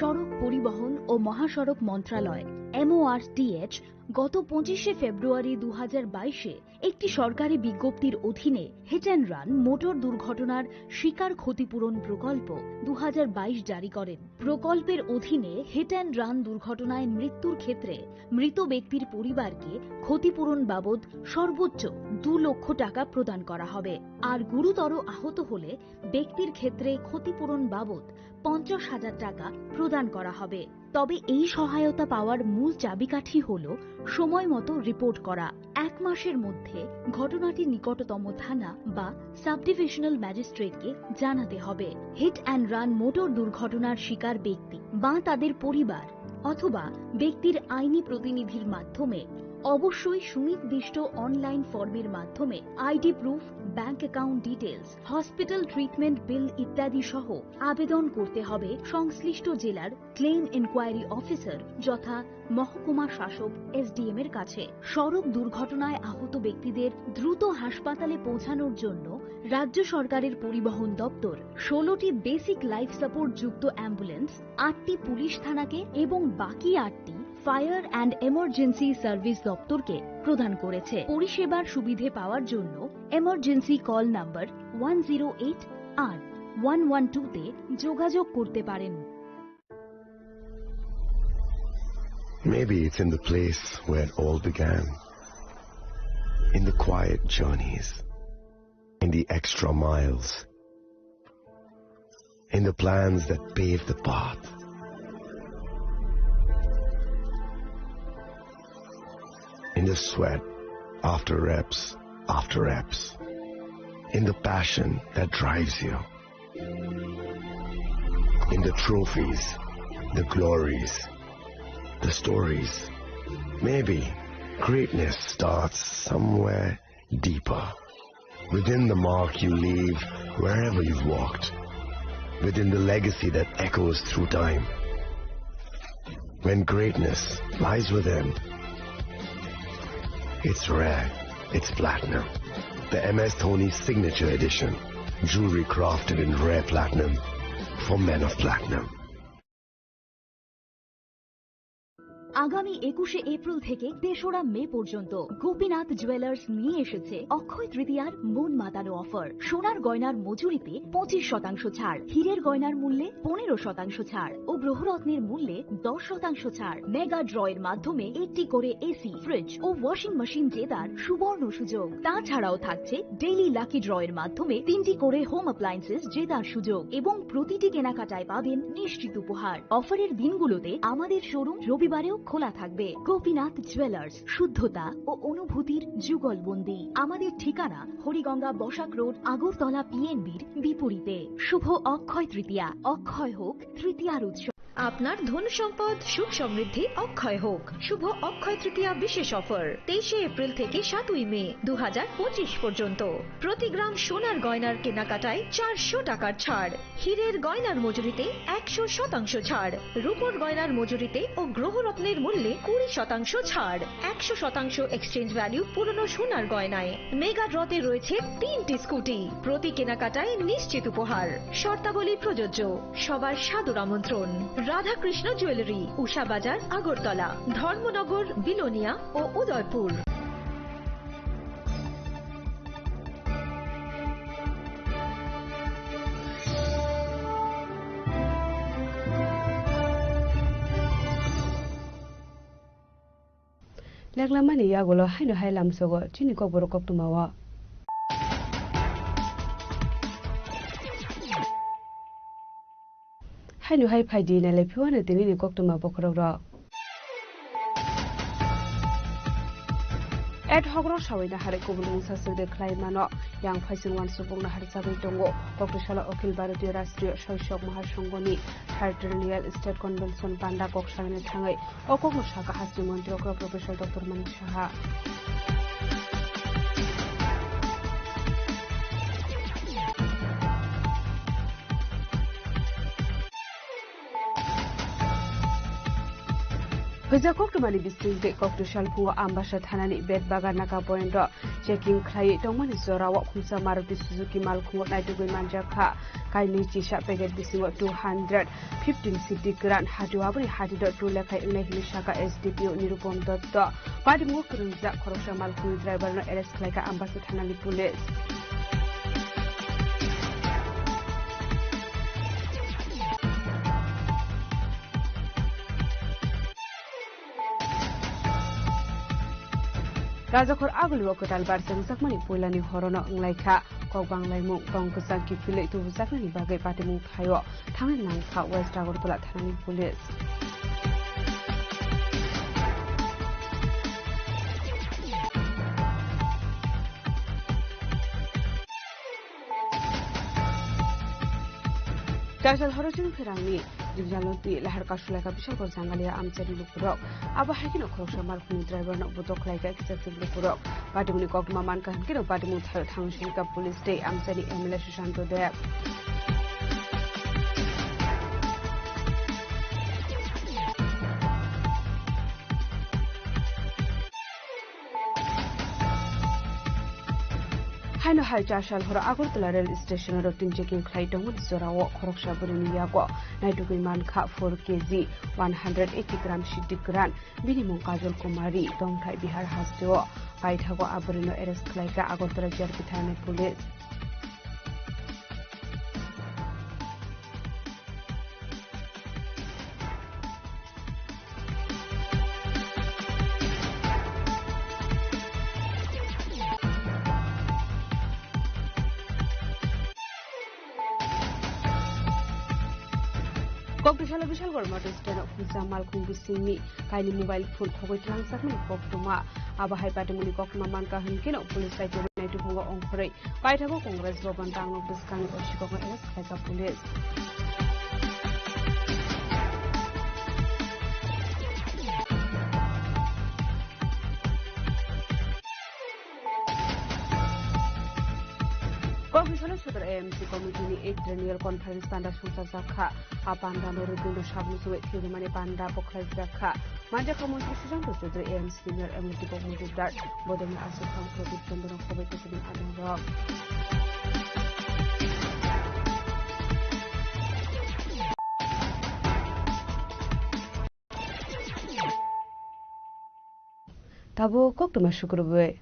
সড়ক পরিবহন ও মহাসড়ক মন্ত্রণালয় MORTH গত 25শে ফেব্রুয়ারি 2022-এ একটি সরকারি বিজ্ঞপ্তির অধীনে hit and run motor দুর্ঘটনার শিকার ক্ষতিপূরণ প্রকল্প 2022 জারি করেন প্রকল্পের অধীনে হিট অ্যান্ড রান দুর্ঘটনায় মৃত্যুর ক্ষেত্রে মৃত ব্যক্তির পরিবারকে ক্ষতিপূরণ বাবদ সর্বোচ্চ 2 লক্ষ টাকা প্রদান করা হবে আর গুরুতর আহত হলে ব্যক্তির ক্ষেত্রে ক্ষতিপূরণ বাবদ 50,000 টাকা প্রদান করা হবে তবে এই সহায়তা পাওয়ার মূল চাবিকাঠি হল সময় মতো রিপোর্ট করা। 1 মাসের মধ্যে ঘটনাটি নিকটতম থানা বা সাব ডিভিশনাল ম্যাজিস্ট্রেটকে জানাতে হবে। হিট অ্যান্ড রান মোটর দুর্ঘটনার শিকার ব্যক্তি বা তাদের পরিবার অথবা ব্যক্তির আইনি প্রতিনিধির মাধ্যমে অবশ্যই সুনির্দিষ্ট অনলাইন ফর্মের মাধ্যমে ID proof, bank account details, hospital treatment bill ইত্যাদি সহ আবেদন করতে হবে সংশ্লিষ্ট জেলার ক্লেম ইনকোয়ারি অফিসার যথা মহকুমা শাসক SDM এর কাছে। সড়ক দুর্ঘটনায় আহত ব্যক্তিদের দ্রুত হাসপাতালে পৌঁছানোর জন্য রাজ্য সরকারের পরিবহন দপ্তর 16টি বেসিক লাইফ সাপোর্ট যুক্ত অ্যাম্বুলেন্স, 8টি পুলিশ থানাকে এবং বাকি 8টি ফায়ার অ্যান্ড এমার্জেন্সি সার্ভিস দপ্তরকে প্রদান করেছে। পরিষেবার সুবিধে পাওয়ার জন্য এমার্জেন্সি কল নাম্বার 108 আর 112 তে যোগাযোগ করতে পারেন। Maybe it's in the place where it all began, in the quiet journeys, in the extra miles, in the plans that pave the path. In the sweat after reps, in the passion that drives you, in the trophies, the glories, the stories. Maybe greatness starts somewhere deeper, within the mark you leave wherever you've walked, within the legacy that echoes through time. When greatness lies within, it's rare, it's platinum. The MS Dhoni Signature Edition, jewelry crafted in rare platinum for men of platinum. আগামী 21শে April থেকে 3রা মে পর্যন্ত Gopinath jewellers নিয়ে এসেছে অক্ষয় তৃতীয়ার মন মাতানো offer. সোনার গয়নার মজুরিতে 25% ছাড়, হীরের গয়নার মূল্যে 15% ছাড় ও গ্রহরত্নের মূল্যে 10% ছাড়। মেগা ড্রয়ের মাধ্যমে একটি করে এসি, ফ্রিজ ও ওয়াশিং মেশিন জেতার সুবর্ণ সুযোগ। তাছাড়াও থাকছে ডেইলি লাকি ড্রয়ের মাধ্যমে 3টি করে হোম অ্যাপ্লায়েন্সেস জেতার সুযোগ এবং প্রতিটি কেনাকাটায় পাবেন নিশ্চিত উপহার। অফারের দিনগুলোতে আমাদের শোরুম রবিবারেও খোলা থাকবে। গোপীনাথ জুয়েলার্স, শুদ্ধতা ও অনুভূতির যুগলবন্দি। আমাদের ঠিকানা হরিগঙ্গা বসাক রোড, আগরতলা PNBর বিপরীতে। শুভ অক্ষয় তৃতীয়া, অক্ষয় হোক তৃতীয়ার উৎসব। আপনার ধন সম্পদ সুখ সমৃদ্ধি অক্ষয় হোক। শুভ অক্ষয় তৃতীয়া বিশেষ অফার 23শে এপ্রিল থেকে 7ই মে 2025 পর্যন্ত। প্রতি গ্রাম সোনার গয়নার কেনাকাটায় 400 টাকার ছাড়, হীরের গয়নার মজুরিতে 100% ছাড়, রূপোর গয়নার মজুরিতে ও গ্রহরত্নের মূল্যে 20% ছাড়, 100% এক্সচেঞ্জ ভ্যালু পুরনো সোনার গয়নায়। মেগা ড্রতে রয়েছে 3টি স্কুটি, প্রতি কেনাকাটায় নিশ্চিত উপহার। শর্তাবলী প্রযোজ্য। সবার সাদর আমন্ত্রণ। রাধাকৃষ্ণ জুয়েলারি, উষা বাজার, আগরতলা, ধর্মনগর, বিলোনিয়া ও উদয়পুর। লেগলামানি ইয়াগুলো হাইনো হাই লামসগো চিনি কবর কপ্তুমাওয়া হাইনো হাই ফাইদি নালে ফিওয়ানে তিনি কপ্তুমা বখরগ্র এড হগ্র সাওয়াইনা হারে কবুল মুসাসিদে খ্লাইমানো ইয়াং ফাইসিং ওয়ান সুবংনা হারে সাগৈ দঙ্গ কক্টশালা অখিল ভারতীয় রাষ্ট্রীয় শৈশব মহাসংঘনি থার্ড স্টেট কনভেনশন পান্ডা কক্সানে থাঙै অকগ্ন শাখা হাসি মন্ত্রী অগ্র professor doctor Manik Saha Hujja Koktumani district Koktushal Punga Ambasha Thanani Bed Bagar Naka Point checking Klai Tomani Zora Wakumsa Maruti Suzuki Malkungo Naitugu Manjaka Kaini Chisha Peget Bisingo 215 City Grand Hatuabri Hatidot to Leka Ilekhi Shaka SDPO Nirupon Dotto Padi Mukurunza Korosha Malkun driver no Eres Kleka Ambasha Thanani Police Rajakor agul wakotal barsang sakmani pulani horono nglaikha kokbang laimung tongkusang kifile tu sakmani bagai patimung thayo thangan nangkha West Agortola thanani police Dajal Horojun Firangni, Dijaloti, Lahar Kasulaka Bishop Zangalia, Amsari Lukurok, Abba Hakin of Kroshamar, driver of Botok like excessive Lukurok, Patimuni Kokmaman Kankino, Patimut Hangshika Police Day, Amsari Emila Shanto there. Haino hai jashal hora Agartala rail station ro tin checking flight dong zorawo khoroksa burini yago naitugui mankha 4 kg 180 gram shidikran minimum kajol kumari dongthai bihar hasteo paithago aburino arrest khlaika Agartala jarpi thane police Kokdushala Vishal Gormato stand of Zamal Kungi Simi, Kaini mobile phone Kokotang Sakman Koktuma, Abahai Patamuni Kokma Manka Hunkino, police site to Hunga Onkore, Paitabo Congress Bobantang of this kind of Chicago arrest like a police. Komisioner Sudar AMC Committee 8th Annual Conference Panda Susa Zakha, Apanda Norubindo Shabusu, Kirimani Panda Pokra Zakha, Majaka Monti Susanto Sudar AMC Senior MT Committee Dart, Bodom Asukam Kodi Chandra Kobetu Adara. Tabo Koktuma Shukurube.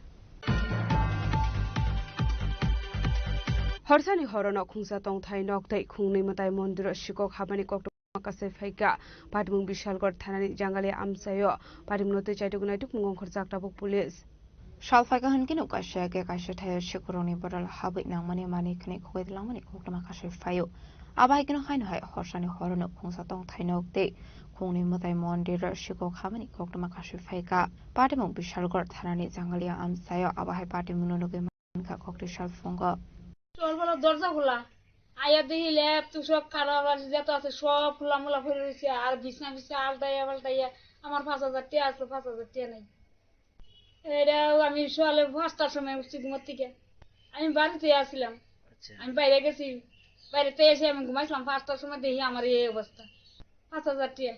Horsani Horono Kungsa Tong Thai Nok Dai Kungni Matai Mondro Shikok Habani Kokto Makase Faika, Padmung Bishalgor Thanani Jangale Amsayo, Padimnote Chaitugunaituk Mungong Khorjaktabuk Police. Shalfaika Hunkin Ukashake Kashataya Shikuroni Bodal Habit Namani Mani Knik with Lamani Koktamakashi Fayo. Abaikino Hainhai Horsani Horono Kungsa Tong Thai Nok Dai Kungni Matai Mondro Shikok Habani Koktamakashi Faika, Padimung Bishalgor Thanani Jangalia Amsayo, Abahai Padimunoge Manka Kokti Shalfonga. Cholbola দরজা খোলা আয়া দেখি ল্যাপ তো সব খারাপ আছে যত আছে সব খোলামোলা ফেলে রয়েছে আর বিছনা বিছনা আলটাইয়া পাল্টাইয়া আমার 5,000 টাকা আসলো 5,000 টাকা নাই এটাও আমি সকালে 5টার সময় উঠছি ঘুমার থেকে আমি বাড়িতে আসছিলাম আমি বাইরে গেছি বাইরেতে এসে আমি ঘুমাইছিলাম 5টার সময় দেখি আমার এই অবস্থা 5,000 টাকা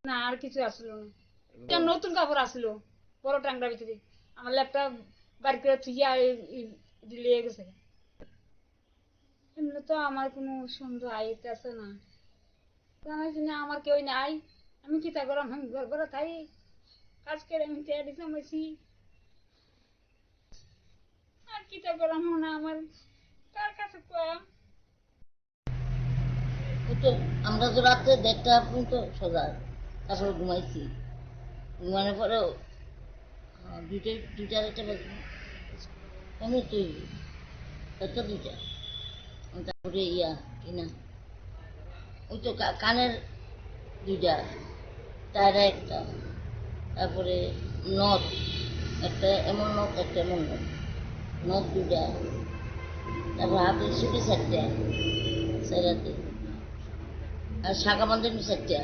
না আর কিছু আসলো না নতুন কাপড় আসলো বড় টাংটার ভিতরে আমার ল্যাপটপ বাড়ি করে থুইয়া দিলে গেছে এমনি তো আমার কোনো সুন্দর আইতে আছে না জানাইছি না আমার কেউ নাই আমি কি তা করাম আমি ঘর ঘরে থাই কাজ করে আমি তেয়ারি সামাইছি আর কি তা করাম না আমার কার কাছে কয়াম তো আমরা তো রাতে 1:30 পর্যন্ত সজাগ তারপর ঘুমাইছি ঘুমানোর পরে দুইটা বাজে আমি তো একটা দুইটা তারপরে কিনা ওই তো কানের দুইটা টায়রা একটা তারপরে নথ একটা এমন নথ একটা এমন নথ দুইটা তারপর হাতে ছুটি 4টা সেরাতে আর শাখা বাঁধানো 4টা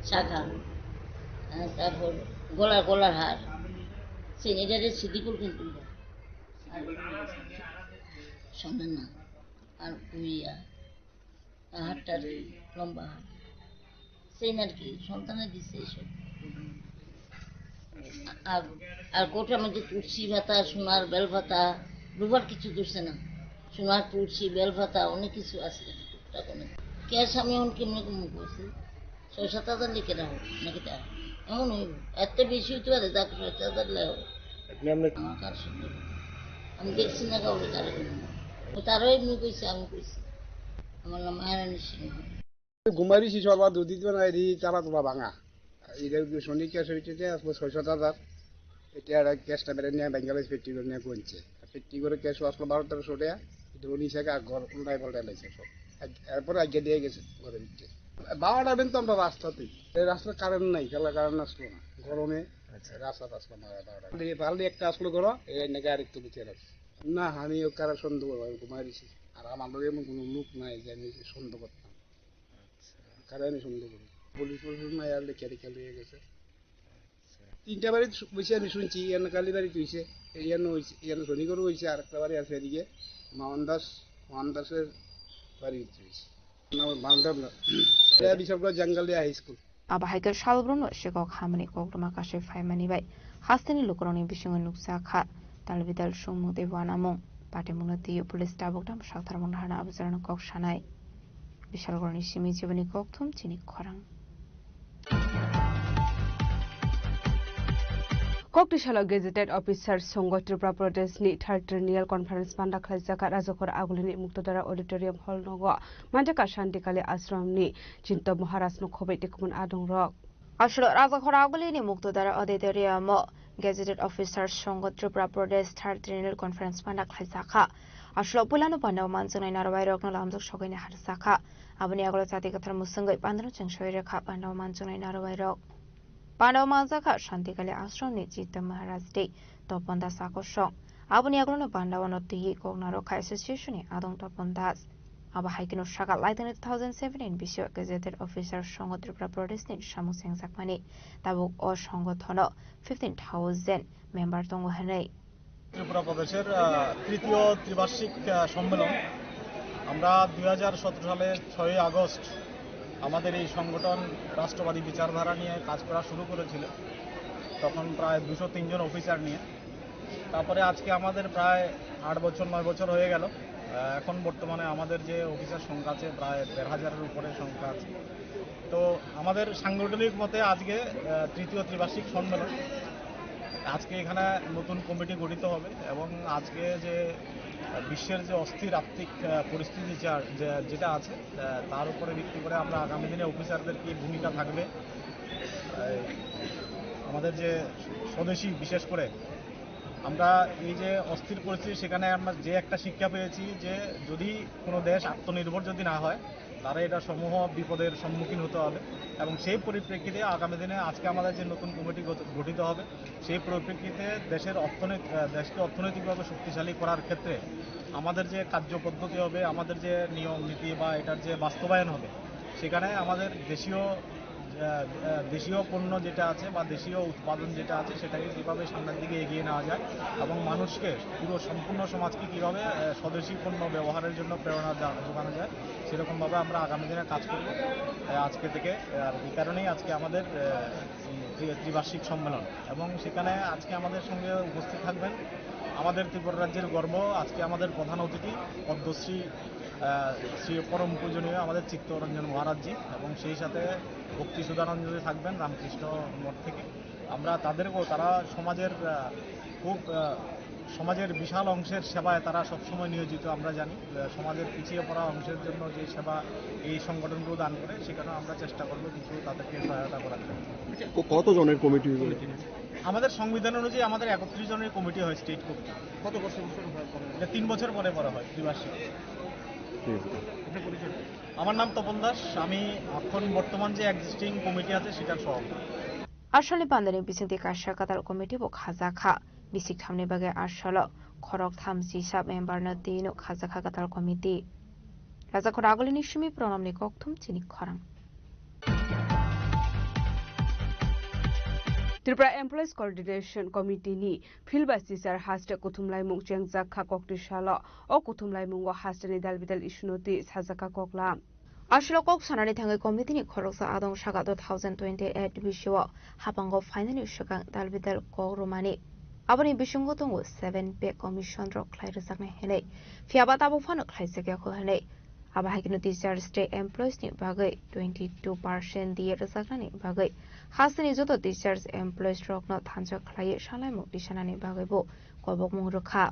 শাখা তারপর গলার হার সেনেটারে সিদ্দিকুল কিন্তু সন্ধান না আর হাটটার লম্বা হাট সেই আর কি সন্তানে দিচ্ছে এইসব আর কোটার মধ্যে তুলসী ভাতা সোনার বেল ভাতা রুবার কিছু ধরছে না সোনার তুলসী বেল ভাতা অনেক কিছু আছে ক্যাশ আমি এখন কেমনি কম করছি 6-7 লিখে রাখো নাকি তা এমন হইব এত বেশি হইতে পারে যাক 6,000 লেও আমার কার সুন্দর আমি দেখছি না কাউকে কারে তারও এমনি কইছে আমি কইছি আমার নাম আয়রানি সিংহ ঘুমারি সবার দুধ দিতে না এই চারা তোলা ভাঙা এটা শনি ক্যাশ হয়েছে 6,000 এটা ক্যাশটা বেড়ে নিয়ে বেঙ্গালোর ফেট্টি করে নিয়ে পৌঁছে ফেট্টি করে ক্যাশ আসলো 12-1300 টাকা এটা উনি হিসাবে ঘর উল্টাই পাল্টাই লাগছে সব এরপরে আগে দিয়ে গেছে ঘরে দিচ্ছে 12টা পর্যন্ত আমরা রাস্তাতেই এই রাস্তার কারেন্ট নাই খেলা কারেন্ট আসলো না গরমে রাস্তা আসলো না 12টা পাল্টি একটা আসলো ঘর এই নাকি আরেকটু পিছিয়ে রাখছে না আমি ও কারা সন্দেহ করবো আমি ঘুমাই দিছি আর আমার লোক এমন কোনো লোক নাই যে আমি সন্দেহ করতাম কারণে সন্দেহ করি পুলিশ প্রশাসন আয়ার লেখা রেখা লিয়ে গেছে 3টা বাড়ি বসে আমি শুনছি ইয়ান কালীবাড়ি তুইছে ইয়ান শনিগড় হয়েছে আর একটা বাড়ি আছে এদিকে মোহনদাসের বাড়ি তুইছে Bishalgarh Jangalia high school Abahaiker Shalbruno Shigok Hamani Kokramakashi Faimani Bay, Hastani Lukroni Bishing Nuksaka, Talvidal Shumu de Wanamong, Patemunati, Police Tabokam, Shataramana Abzarno Kok Shanai, Bishalgorni Shimi Jivani Koktum, Chini Korang. Koktishala Gazetted Officers Songo Tripura Protest ni Third Triennial Conference Panda Khlaisaka Rajakor Agulini Muktodara Auditorium Hall Nogo Manjaka Shantikali Ashram ni Chinto Maharaj no Khobai Tikmun Adong Rock Ashlo Rajakor Agulini Muktodara Auditorium Gazetted Officers Songo Tripura Protest Third Triennial Conference Panda Khlaisaka Ashlo Pulano Panda Mansunai Narwai Rock no Lamjok Shogini Harsaka Abani Agolo Chati Kathar Musungai Pandro Chengshoi Rekha Panda Mansunai Narwai Rock Panda Manzaka Shantikali Ashram ni Chita Maharaj Day Toponda Sako Shong Abuni Aglono Panda one of the Kognaroka Association Adong Topondas Abahikino Shaka Lighten 2017 Bishop Gazetted Officer Shongo Tripura Protest in Shamuseng Sakmani Tabuk O Shongo Tono 15,000 member Tongo Hane Tripura প্রদেশের তৃতীয় ত্রিবার্ষিক সম্মেলন আমরা 2017 সালের 6 August আমাদের এই সংগঠন রাষ্ট্রবাদী বিচারধারা নিয়ে কাজ করা শুরু করেছিল তখন প্রায় 203 জন অফিসার নিয়ে তারপরে আজকে আমাদের প্রায় 8 বছর 9 বছর হয়ে গেল এখন বর্তমানে আমাদের যে অফিসার সংখ্যা আছে প্রায় 1,500 এর উপরে সংখ্যা আছে তো আমাদের সাংগঠনিক মতে আজকে তৃতীয় ত্রিবার্ষিক সম্মেলন আজকে এখানে নতুন কমিটি গঠিত হবে এবং আজকে যে বিশ্বের যে অস্থির আর্থিক পরিস্থিতি যেটা আছে তার উপরে ভিত্তি করে আমরা আগামী দিনে অফিসারদের কি ভূমিকা থাকবে আমাদের যে স্বদেশী বিশেষ করে আমরা এই যে অস্থির পরিস্থিতি সেখানে আমরা যে একটা শিক্ষা পেয়েছি যে যদি কোনো দেশ আত্মনির্ভর যদি না হয় তারা এটা সমূহ বিপদের সম্মুখীন হতে হবে এবং সেই পরিপ্রেক্ষিতে আগামী দিনে আজকে আমাদের যে নতুন কমিটি গঠিত হবে সেই পরিপ্রেক্ষিতে দেশকে অর্থনৈতিকভাবে শক্তিশালী করার ক্ষেত্রে আমাদের যে কার্যপদ্ধতি হবে আমাদের যে নিয়ম নীতি বা এটার যে বাস্তবায়ন হবে সেখানে আমাদের দেশীয় পণ্য যেটা আছে বা দেশীয় উৎপাদন যেটা আছে সেটাকে কীভাবে সামনের দিকে এগিয়ে নেওয়া যায় এবং মানুষকে পুরো সম্পূর্ণ সমাজকে কীভাবে স্বদেশী পণ্য ব্যবহারের জন্য প্রেরণা যোগানো যায় সেরকমভাবে আমরা আগামী দিনে কাজ করব আজকে থেকে আর এই কারণেই আজকে আমাদের ত্রিবার্ষিক সম্মেলন এবং সেখানে আজকে আমাদের সঙ্গে উপস্থিত থাকবেন আমাদের ত্রিপুরা রাজ্যের গর্ব আজকে আমাদের প্রধান অতিথি পদ্মশ্রী শ্রী পরম পূজনীয় আমাদের চিত্তরঞ্জন মহারাজজি এবং সেই সাথে ভক্তি সুধানন্দজি থাকবেন রামকৃষ্ণ মঠ থেকে আমরা তারা সমাজের বিশাল অংশের সেবায় তারা সবসময় নিয়োজিত আমরা জানি সমাজের পিছিয়ে পড়া অংশের জন্য যে সেবা এই সংগঠনগুলো দান করে সেখানেও আমরা চেষ্টা করব কিছু তাদেরকে সহায়তা করার জন্য কতজনের কমিটি আমাদের সংবিধান অনুযায়ী আমাদের 31 জনের কমিটি হয় স্টেট কমিটি কত বছর 3 বছর পরে হয় ত্রিবার্ষিক আমার নাম তপন দাস আমি এখন বর্তমান যে এক্সিস্টিং কমিটি আছে সেটার সভাপতি আসলে পান্দানি বিসিংতি কাশা কাতাল কমিটি বো খাজাখা বিসিক থামনি বাগে আসল খরক থামসি সাব মেম্বার না দিনো খাজাখা কাতাল কমিটি রাজাখর আগলিনি সুমি প্রণামনি ককথুম চিনি খরাং Tripura Employees Coordination Committee ni Philbas Teacher Haste Kuthumlai Mung Chengjakha Koktishala o Kuthumlai Mung Haste ni Dalbidal Ishnoti Sajaka Koklam Ashlo Kok Sanani Thangai Committee ni Khoroksa Adong Shaga 2028 Bishiwa Hapango Finally Shakang Dalbidal Koromani Abani Bishungo Tongo 7 Pay Commission Rock Klairesakne Hele Fiabata Bufano Klaiseke Kohane Abahikino Teacher State Employees ni Bagai 22% দিয়ে রেসাকনানি বাগৈ হাসনি যত teachers employees rock ন থানজা খাইয়ে শালাইমু দিশানানি বাগৈবো কবক মুরখা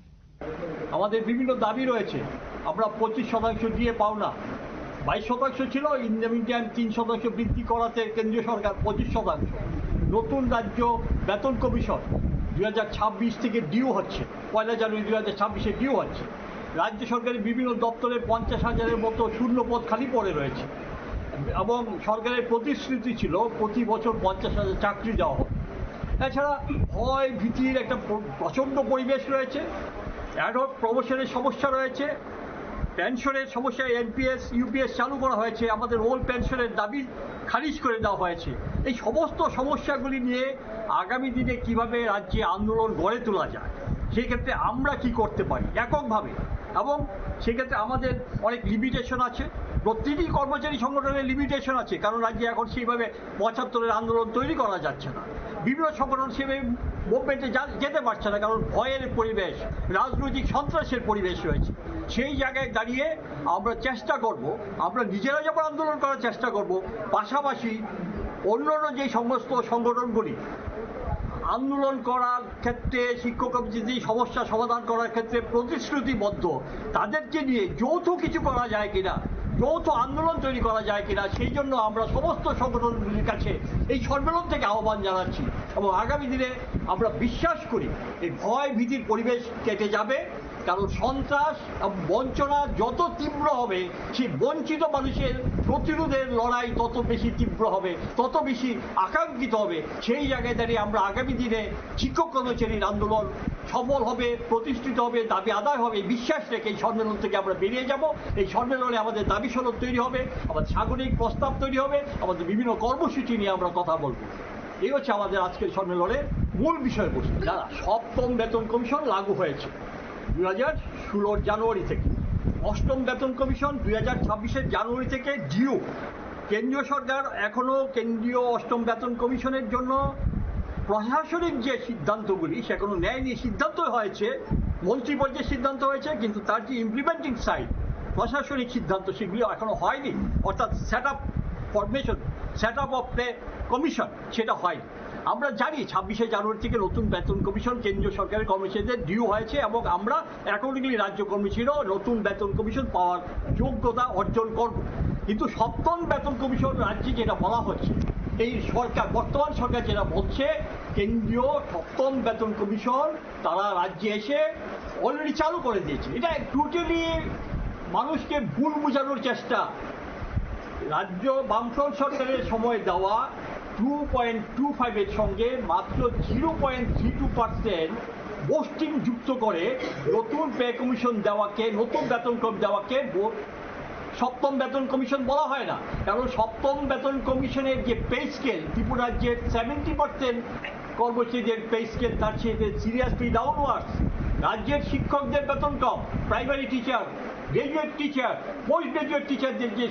আমাদের বিভিন্ন দাবি রয়েছে আমরা 25% দিয়ে পাও না 22% ছিল ইন দ্য মিন টাইম 3% বৃদ্ধি করাতে কেন্দ্রীয় সরকার 25% নতুন রাজ্য বেতন কমিশন 2026 থেকে ডিউ হচ্ছে 1 জানুয়ারি 2026 এ ডিউ হচ্ছে রাজ্য সরকারের বিভিন্ন দপ্তরে 50,000-এর মতো শূন্য পদ খালি পড়ে রয়েছে এবং সরকারের প্রতিশ্রুতি ছিল প্রতি বছর 50,000 চাকরি দেওয়া হবে এছাড়া ভয় ভীতির একটা প্রচণ্ড পরিবেশ রয়েছে অ্যাডহক প্রমোশনের সমস্যা রয়েছে পেনশনের সমস্যা, এনপিএস ইউপিএস চালু করা হয়েছে, আমাদের ওল্ড পেনশনের দাবি খারিজ করে দেওয়া হয়েছে। এই সমস্ত সমস্যাগুলি নিয়ে আগামী দিনে কিভাবে রাজ্যে আন্দোলন গড়ে তোলা যায়, সেক্ষেত্রে আমরা কি করতে পারি এককভাবে, এবং সেক্ষেত্রে আমাদের অনেক লিমিটেশন আছে। প্রতিটি কর্মচারী সংগঠনের লিমিটেশন আছে, কারণ রাজ্যে এখন সেইভাবে 75-এর আন্দোলন তৈরি করা যাচ্ছে না। বিভিন্ন সংগঠন সেভাবে মুভমেন্টে যেতে পারছে না, কারণ ভয়ের পরিবেশ, রাজনৈতিক সন্ত্রাসের পরিবেশ রয়েছে। সেই জায়গায় দাঁড়িয়ে আমরা চেষ্টা করব, আমরা নিজেরা যেমন আন্দোলন করার চেষ্টা করব, পাশাপাশি অন্যান্য যে সমস্ত সংগঠনগুলি আন্দোলন করার ক্ষেত্রে, শিক্ষক যে সমস্যা সমাধান করার ক্ষেত্রে প্রতিশ্রুতিবদ্ধ, তাদেরকে নিয়ে যৌথ কিছু করা যায় কিনা, যৌথ আন্দোলন তৈরি করা যায় কিনা, সেই জন্য আমরা সমস্ত সংগঠনগুলির কাছে এই সম্মেলন থেকে আহ্বান জানাচ্ছি। এবং আগামী দিনে আমরা বিশ্বাস করি এই ভয় ভীতির পরিবেশ কেটে যাবে, কারণ সন্ত্রাস এবং বঞ্চনা যত তীব্র হবে, সেই বঞ্চিত মানুষের প্রতিরোধের লড়াই তত বেশি তীব্র হবে, তত বেশি আকাঙ্ক্ষিত হবে। সেই জায়গায় দাঁড়িয়ে আমরা আগামী দিনে শিক্ষক কর্মচারীর আন্দোলন সফল হবে, প্রতিষ্ঠিত হবে, দাবি আদায় হবে, বিশ্বাস রেখে এই সম্মেলন থেকে আমরা বেরিয়ে যাব। এই সম্মেলনে আমাদের দাবি সনদ তৈরি হবে, আমাদের সাগরিক প্রস্তাব তৈরি হবে, আমাদের বিভিন্ন কর্মসূচি নিয়ে আমরা কথা বলবো। এই হচ্ছে আমাদের আজকের সম্মেলনের মূল বিষয়বস্তু। যারা সপ্তম বেতন কমিশন লাগু হয়েছে 2016 জানুয়ারি থেকে, অষ্টম বেতন কমিশন 2026 জানুয়ারি থেকে ডিউ। কেন্দ্রীয় সরকার এখনো কেন্দ্রীয় অষ্টম বেতন কমিশনের জন্য প্রশাসনিক যে সিদ্ধান্তগুলি সেগুলো নেয়নি। সিদ্ধান্ত হয়েছে, মন্ত্রী পর্যায়ে সিদ্ধান্ত হয়েছে, কিন্তু তার যে ইমপ্লিমেন্টিং সাইড, প্রশাসনিক সিদ্ধান্ত, সেগুলি এখনো হয়নি। অর্থাৎ set up of the commission সেটা হয়নি। আমরা জানি 26 জানুয়ারি থেকে নতুন বেতন কমিশন কেন্দ্রীয় সরকারের কর্মচারীদের ডিউ হয়েছে, এবং আমরা অ্যাকর্ডিংলি রাজ্য কর্মচারীরাও নতুন বেতন কমিশন পাওয়ার যোগ্যতা অর্জন করব। কিন্তু সপ্তম বেতন কমিশন রাজ্যে যেটা বলা হচ্ছে, এই সরকার, বর্তমান সরকার যেটা বলছে, কেন্দ্রীয় সপ্তম বেতন কমিশন তারা রাজ্যে এসে অলরেডি চালু করে দিয়েছে। এটা টোটালি মানুষকে ভুল বোঝানোর চেষ্টা। রাজ্য বামফ্রন্ট সরকারের সময় দেওয়া 2.25-এর সঙ্গে মাত্র 0.32% পোস্টিং যুক্ত করে নতুন পে কমিশন দেওয়াকে, নতুন বেতন দেওয়াকে সপ্তম বেতন কমিশন বলা হয় না। কারণ সপ্তম বেতন কমিশনের যে পে স্কেল, ত্রিপুরা রাজ্যের 70% কর্মচারীদের পে স্কেল তার চেয়ে সিরিয়াসলি ডাউনওয়ার্ডস। রাজ্যের শিক্ষকদের বেতন কম, primary teacher, graduate teacher, post graduate টিচারদের যে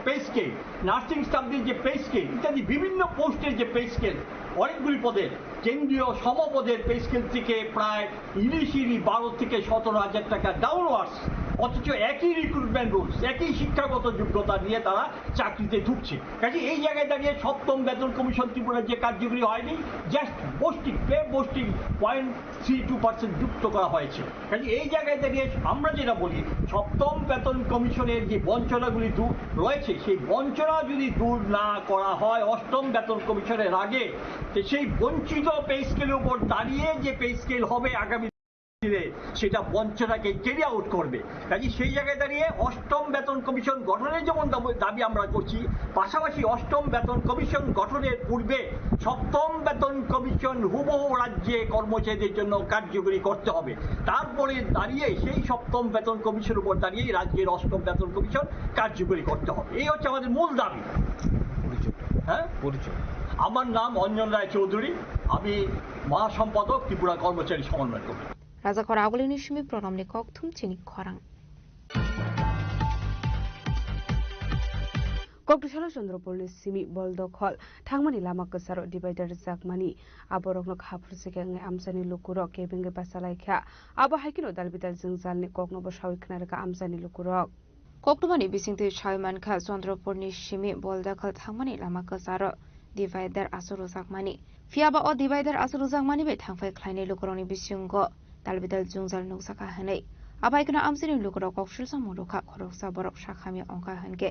পে স্কেল, নার্সিং স্টাফদের যে পে স্কেল ইত্যাদি বিভিন্ন পোস্টের যে পে স্কেল, অনেকগুলি পদের কেন্দ্রীয় সমপদের পে স্কেল থেকে প্রায় 12 থেকে 17,000 টাকা ডাউনওয়ার্ডস। অথচ একই রিক্রুটমেন্ট রুলস, একই শিক্ষাগত যোগ্যতা নিয়ে তারা চাকরিতে ঢুকছে। কাজে এই জায়গায় দাঁড়িয়ে সপ্তম বেতন কমিশন ত্রিপুরার যে কার্যকরী হয়নি, জাস্ট পোস্টিং 0.32% যুক্ত করা হয়েছে। কাজে এই জায়গায় দাঁড়িয়ে আমরা যেটা বলি, সপ্তম বেতন কমিশনের যে বঞ্চনাগুলি রয়েছে, সেই বঞ্চনা যদি দূর না করা হয় অষ্টম বেতন কমিশনের আগে, সেই বঞ্চিত পে স্কেলের উপর দাঁড়িয়ে যে পে স্কেল হবে আগামী, সেটা বঞ্চনাকে ক্যারি আউট করবে। কাজে সেই জায়গায় দাঁড়িয়ে অষ্টম বেতন কমিশন গঠনের যেমন দাবি আমরা করছি, পাশাপাশি অষ্টম বেতন কমিশন গঠনের পূর্বে সপ্তম বেতন কমিশন হুবহু রাজ্যে কর্মচারীদের জন্য কার্যকরী করতে হবে। তারপরে দাঁড়িয়ে সেই সপ্তম বেতন কমিশনের উপর দাঁড়িয়ে রাজ্যের অষ্টম বেতন কমিশন কার্যকরী করতে হবে। এই হচ্ছে আমাদের মূল দাবি। হ্যাঁ, পরিচয়। আমার নাম অঞ্জন রায় চৌধুরী, আমি মহাসম্পাদক ত্রিপুরা কর্মচারী সমন্বয় committee. Rajakor agulini shimi pronomni kok thum chini khorang. Kokdushala Chandropolni simi boldokol thangmani lama kesaro divider jakmani aborokno khapur sikenge amsani lukurok kebenge basalaikha abo haikino dalbidal jingjalni kokno boshawi khnarka amsani lukurok Koktumani bisingti shaiman kha Chandropolni shimi boldokol thangmani lama kesaro divider asuru jakmani fiaba o divider asuru jakmani be thangfai khlaini lukuroni bisingo dalbidal jungjal nuksaka hanai abaikna amsani lukurok kokshilsa modoka khoroksa borok shakhami ongka hange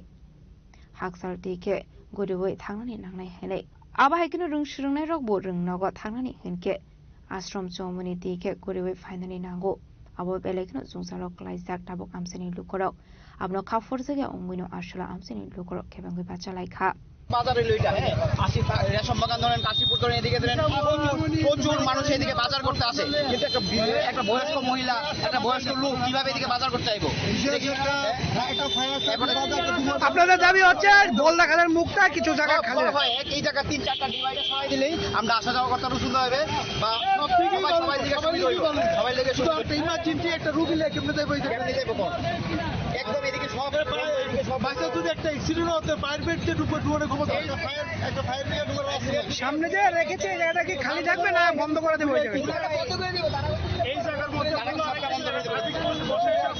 haksal dike guriwai thangnani nangnai hanai abaikna rungshrungnai rok bo rungnago thangnani hanke ashram chomuni dike guriwai fainani nango abo belekno jungjalok laijak tabok amsani lukurok abno khafur jage ongwino ashla amsani lukurok khebangui bachalai kha বাজারে লইটা 80 রেশমবাগান ধরেন, কাশীপুর ধরেন, এদিকে ধরেন প্রচুর মানুষ এদিকে বাজার করতে আসে, কিন্তু একটা বয়স্ক মহিলা, একটা বয়স্ক লোক কিভাবে এদিকে বাজার করতে আইব? আপনাদের দাবি হচ্ছে বলদা খালের মুখটা কিছু জায়গা খালি এই জায়গা 3-4টা ডিভাইডার সরাই দিলেই আমরা আসা যাওয়া করতে আরো সুন্দর হবে, বা সবাই দিকে সবাই লেগে ইমার্জেন্সি একটা রুগী লেগে কেমনে যাইব, এই জায়গা নিয়ে যাইব একদম এদিকে সব বাচ্চা যদি একটা অ্যাক্সিডেন্ট হতে ফায়ার ব্রিগেড উপর ডুয়ারে ক্ষমতা একটা ফায়ার ব্রিগেড উপর সামনে যে রেখেছে এই জায়গাটা কি খালি থাকবে না বন্ধ করে দেবে? বন্ধ করে দেব, এই জায়গার মধ্যে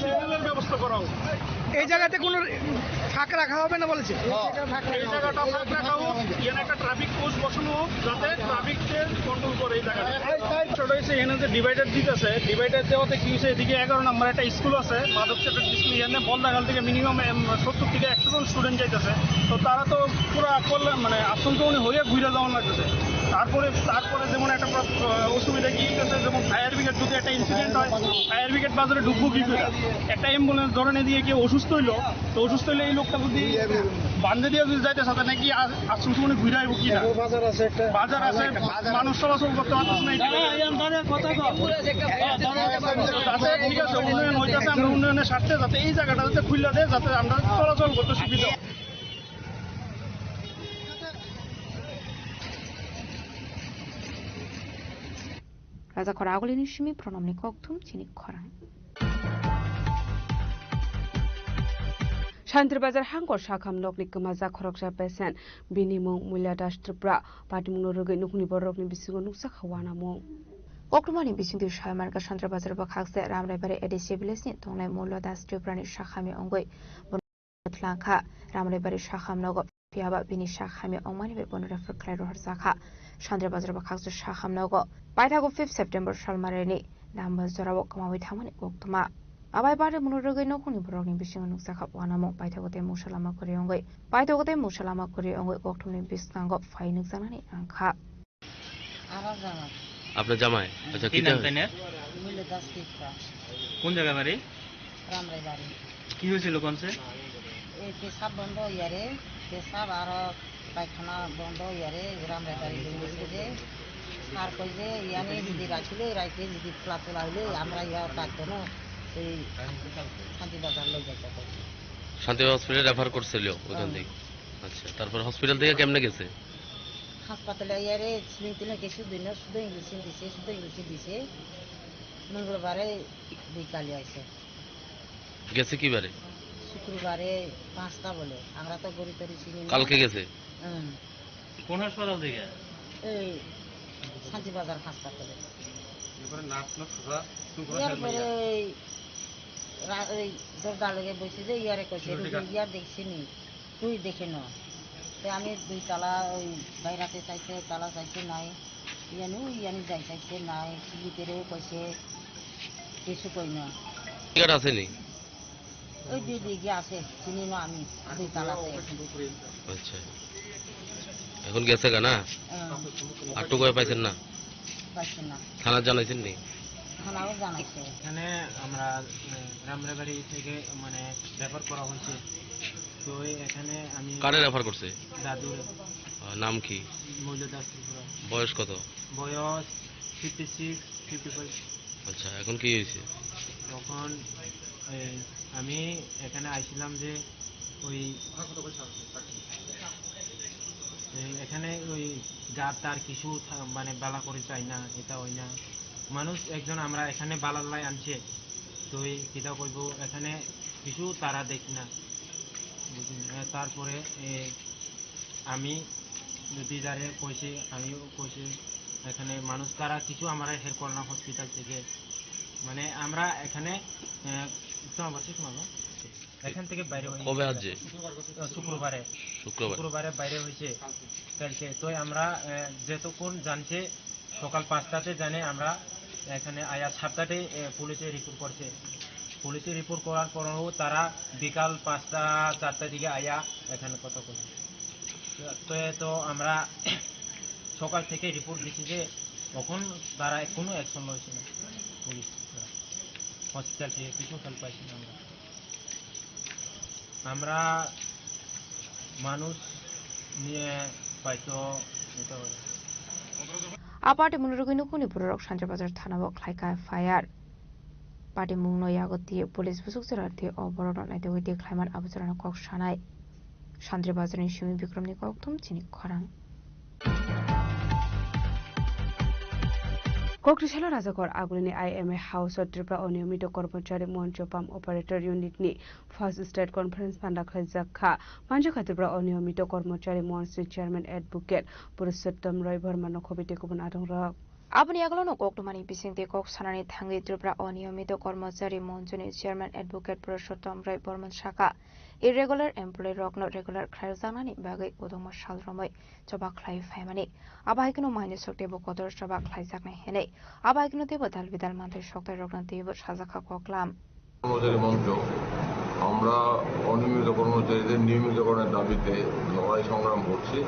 সিগন্যালের ব্যবস্থা করা হোক। এই জায়গাতে কোনো ফাঁক রাখা হবে না বলেছে? এই জায়গাটা ফাঁক রাখা হোক, এখানে একটা ট্রাফিক পোস্ট বসানো হোক যাতে ট্রাফিককে কন্ট্রোল করে এই জায়গাটা। সেটা হচ্ছে এখানে যে ডিভাইডার দিতেছে, ডিভাইডার দেওয়াতে কি হয়েছে, এদিকে 11 নম্বর একটা স্কুল আছে, মাধব সেক্টর স্কুল, এখানে বন্দাখাল থেকে মিনিমাম 70 থেকে 100 জন স্টুডেন্ট যাইতেছে। তো তারা তো পুরো করলে মানে আশঙ্কা হয়ে ঘুরে যাওয়ার লাগতেছে। তারপরে যেমন একটা অসুবিধা কি হচ্ছে, যেমন ফায়ার ব্রিগেড যদি একটা ইনসিডেন্ট হয়, ফায়ার ব্রিগেড বাজারে ঢুকবো কি করে? একটা অ্যাম্বুলেন্স ধরেন এদিকে কেউ অসুস্থ হইলো, তো অসুস্থ হইলে এই লোকটা যদি বান্ধে দিয়ে যদি যাইতে সাথে নাকি আশ্রম সময় ঘুরে আইব কি না? বাজার আছে, মানুষ চলাচল করতে পারতেছে না। ঠিক আছে, উন্নয়ন হইতেছে, আমরা উন্নয়নের স্বার্থে যাতে এই জায়গাটা যাতে খুলে দেয়, যাতে আমরা চলাচল করতে সুবিধা। Raza Koragolini Shimi pronomni koktum chini khorang. Santirbazar হাঙ্কর শাখাম নকনি কমাজা খরকসা পেসেন বিনিমং মুল্যা Das Tripura পাটিমুং নরগৈ নুকনি বরকনি বিসিগো নুকসা খাওয়ানা Mong Oktumani bisindu Shaimarga Chandrabazar Bakhakse Ramrebare Edisi Bilesni Tonglai Mulya Das Triprani Shakhami Ongoi Bonatlanka Ramrebare Shakham Nogo Fiaba Bini Shakhami Ongmani Bonra for Claro Harzaka Chandrabazar Bakhakse Shakham Nogo Baitago 5 September Shalmareni Namba Zorabo Kamawi Tamani Oktuma Abai Bade Munurugay Nokuni Borogni Bishing Nuksaka Wanamo Baitagote Mushalama Koreongoi Baitagote Mushalama Koreongoi Oktuni Biskango Fainuksanani Anka আপনার জামাই? আচ্ছা, কি নাম তাই না? কোন জায়গা বাড়ি? রামরাই বাড়ি। কি হয়েছিল কোনছে? এই পেশাব বন্ধ ইয়ারে, পেশাব আর পায়খানা বন্ধ ইয়ারে রামরাই বাড়ি লইছে যে আর কই যে ইয়ানে যদি রাখিলে রাইতে যদি প্লাতলা হইলে আমরা ইয়া পাতো না, এই শান্তিবাজার লই যাইতে হবে। শান্তি হসপিটালে রেফার করছিল ওখান থেকে? আচ্ছা, তারপর হসপিটাল থেকে কেমনে গেছে? হাসপাতালে ইয়ারে সিমিতিলে কিছু দিন শুধু ইংলিশ দিছে মঙ্গলবারে বিকালে আইছে। গেছে কি বারে? শুক্রবারে 5টা বলে, আমরা তো গড়ি তরি চিনি না। কালকে গেছে? কোন হাসপাতাল থেকে? এই শান্তিবাজার হাসপাতালে। এরপরে নার্স সুধা এরপরে এই দরজা লগে বসে যে ইয়ারে কইছে ইয়ার দেখছিনি, তুই দেখে না। আমি 2 তালা ওই বাইরাতে চাইছে, তালা চাইছে নাই, ইয়ানি যাই চাইছে নাই, ভিতরেও কইছে কিছু কই না। টিকাট আছে নি? ওই দিদি আছে, চিনি না আমি 2 তালাতে। আচ্ছা, এখন গেছে না? আটটু কয়ে পাইছেন না? পাইছেন না। থানা জানাইছেন নি? থানাও জানাইছে। এখানে আমরা রামরাবাড়ি থেকে মানে রেফার করা হয়েছে। তো এখানে আমি কারে রেফার করছে? দাদুর। নাম কি? মৌল্য দাস ত্রিপুরা। বয়স কত? বয়স 56, 55। আচ্ছা, এখন কি হয়েছে? তখন আমি এখানে আইছিলাম যে ওই এখানে ওই গাছ তার কিছু মানে বালা করে চাই না, এটা হয় না। মানুষ একজন আমরা এখানে বালাল্লাই আনছে, তো কিতা কইব এখানে কিছু তারা দেখি না। তারপরে আমি দিদারে কইছে, আমিও কইছে এখানে মানুষ তারা কিছু আমরা হেল্প করে না হসপিটাল থেকে। মানে আমরা এখানে এখান থেকে বাইরে কবে আসছে? শুক্রবারে বাইরে হয়েছে কালকে। তো আমরা যেতক্ষণ জানছে সকাল 5টাতে জানে, আমরা এখানে আয়া 7টাতে পুলিশে রিপোর্ট করছে। পুলিশে রিপোর্ট করার পরেও তারা বিকাল 5টা 4টার দিকে আয়া এখানে কথা বলছে। তো আমরা সকাল থেকে রিপোর্ট দিচ্ছি যে তখন তারা কোনো অ্যাকশন হয়েছে না, পুলিশ হসপিটাল থেকে কিছু হেল্প পাইছি না। আমরা মানুষ নিয়ে হয়তো আপাটে মনোরগিনু কুনি পুরক সাঞ্জবাজার থানাবো খাইকা ফায়ার পাটি মুংনো ইয়াগতি পুলিশ বুসুক জরাতি অবরণ নাইতে হইতে খাইমান আবুজরানা কক সানাই সান্দ্রিবাজারনি সিমি বিক্রমনি কক্তম চিনি খরাং কক্রিশালা রাজাগড় আগুলিনি আইএমএ হাউস ত্রিপুরা অনিয়মিত কর্মচারী মঞ্চ পাম্প অপারেটর ইউনিটনি ফার্স্ট স্টেট কনফারেন্স পান্ডা খাইজাখা পাঞ্জাখা ত্রিপুরা অনিয়মিত কর্মচারী মঞ্চের চেয়ারম্যান অ্যাডভোকেট পুরুষোত্তম রয় বর্মা নখবিতে গুবুন আদং রক আপনি এগুলো কক্টমানি বিসিংতে কক সানানি থাঙ্গি ত্রিপুরা অনিয়মিত কর্মচারী মঞ্চনি চেয়ারম্যান অ্যাডভোকেট পুরুষোত্তম রয় বর্মন শাখা ইরেগুলার এমপ্লয়ি রকনো রেগুলার খাইজানানি বাগৈ উদম সালরमै চবা খাই ফাইমানি আবাইকনো মাইনে সকতেবো কদর চবা খাইজাকনাই হেনে আবাইকনো দেব দাল বিদাল মানতে সকতে রকনা দেব সাজাখা ককলাম কর্মচারী মঞ্চ আমরা অনিয়মিত কর্মচারীদের নিয়মিতকরণের দাবিতে লড়াই সংগ্রাম করছি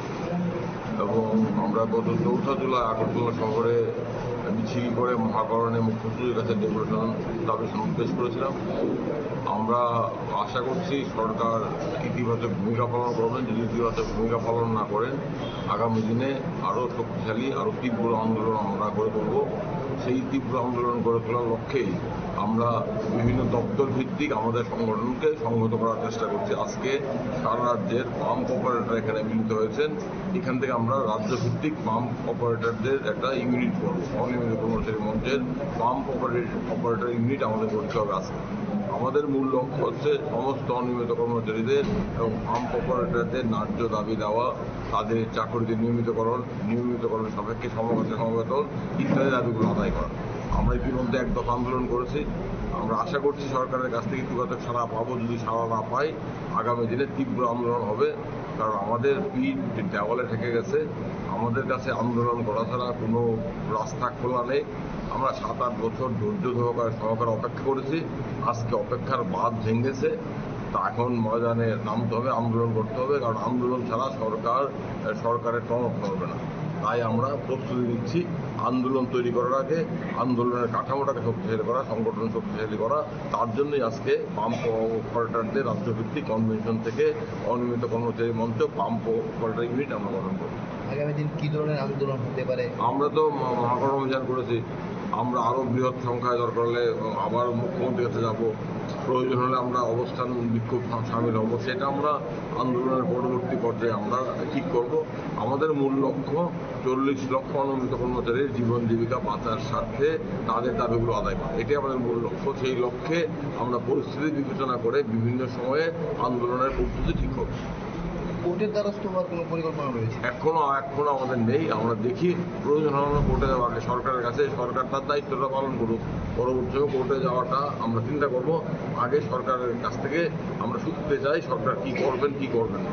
এবং আমরা গত 4 জুলাই আগরতলা শহরে মিছিল করে মহাকরণে মুখ্যমন্ত্রীর কাছে ডেপুটেশন দাবি পেশ করেছিলাম। আমরা আশা করছি সরকার ইতিবাচক ভূমিকা পালন করবেন। যদি ইতিবাচক ভূমিকা পালন না করেন আগামী দিনে আরও শক্তিশালী আরও তীব্র আন্দোলন আমরা গড়ে তুলব। সেই তীব্র আন্দোলন গড়ে তোলার লক্ষ্যেই আমরা বিভিন্ন দপ্তর ভিত্তিক আমাদের সংগঠনকে সংহত করার চেষ্টা করছি। আজকে সারা রাজ্যের পাম্প অপারেটর এখানে মিলিত হয়েছেন। এখান থেকে আমরা রাজ্য ভিত্তিক পাম্প অপারেটরদের একটা ইউনিট করব। অনিয়মিত কর্মচারী মঞ্চের পাম্প অপারেটর ইউনিট আমাদের করতে হবে। আজকে আমাদের মূল লক্ষ্য হচ্ছে সমস্ত অনিয়মিত কর্মচারীদের এবং পাম্প অপারেটরদের ন্যায্য দাবি দেওয়া, তাদের চাকরিতে নিয়মিতকরণ সাপেক্ষে সমবেতন ইত্যাদি দাবিগুলো আদায় করা। আমরা ইতিমধ্যে এক দফা আন্দোলন করেছি। আমরা আশা করছি সরকারের কাছ থেকে ইতিবাচক সাড়া পাবো। যদি সাড়া না পাই আগামী দিনে তীব্র আন্দোলন হবে, কারণ আমাদের পিঠ দেওয়ালে ঠেকে গেছে। আমাদের কাছে আন্দোলন করা ছাড়া কোনো রাস্তা খোলা নেই। আমরা 7-8 বছর ধৈর্য সহকারে অপেক্ষা করেছি। আজকে অপেক্ষার বাঁধ ভেঙেছে। তা এখন ময়দানে নামতে হবে, আন্দোলন করতে হবে, কারণ আন্দোলন ছাড়া সরকারের টনক নড়বে না। তাই আমরা প্রস্তুতি নিচ্ছি আন্দোলন তৈরি করার আগে আন্দোলনের কাঠামোটাকে শক্তিশালী করা, সংগঠন শক্তিশালী করা। তার জন্যই আজকে পাম্প অপারেটরদের রাজ্যভিত্তিক কনভেনশন থেকে অনিয়মিত কর্মচারী মঞ্চ পাম্প অপারেটর ইউনিট আমরা গঠন করব। আগামী দিন কি ধরনের আন্দোলন হতে পারে? আমরা তো মহাকরণ অভিযান করেছি। আমরা আরও বৃহৎ সংখ্যায় দরকার হলে আবার মুখ্যমন্ত্রীর কাছে যাব। প্রয়োজন হলে আমরা অবস্থান বিক্ষোভ সামিল হব। সেটা আমরা আন্দোলনের পরবর্তী পর্যায়ে আমরা ঠিক করব। আমাদের মূল লক্ষ্য 40 লক্ষ অনিয়মিত কর্মচারীর জীবন জীবিকা বাঁচার স্বার্থে তাদের দাবিগুলো আদায় করা, এটাই আমাদের মূল লক্ষ্য। সেই লক্ষ্যে আমরা পরিস্থিতি বিবেচনা করে বিভিন্ন সময়ে আন্দোলনের পদ্ধতি ঠিক করব। কোর্টের দ্বারস্থ হওয়ার কোনো পরিকল্পনা রয়েছে? এখনো আমাদের নেই। আমরা দেখি প্রয়োজন হলে আমরা কোর্টে যাবো। আগে সরকারের কাছে, সরকার তার দায়িত্বটা পালন করুক। পরবর্তী কোর্টে যাওয়াটা আমরা চিন্তা করব। আগে সরকারের কাছ থেকে আমরা শুনতে চাই সরকার কি করবেন কি করবেন না।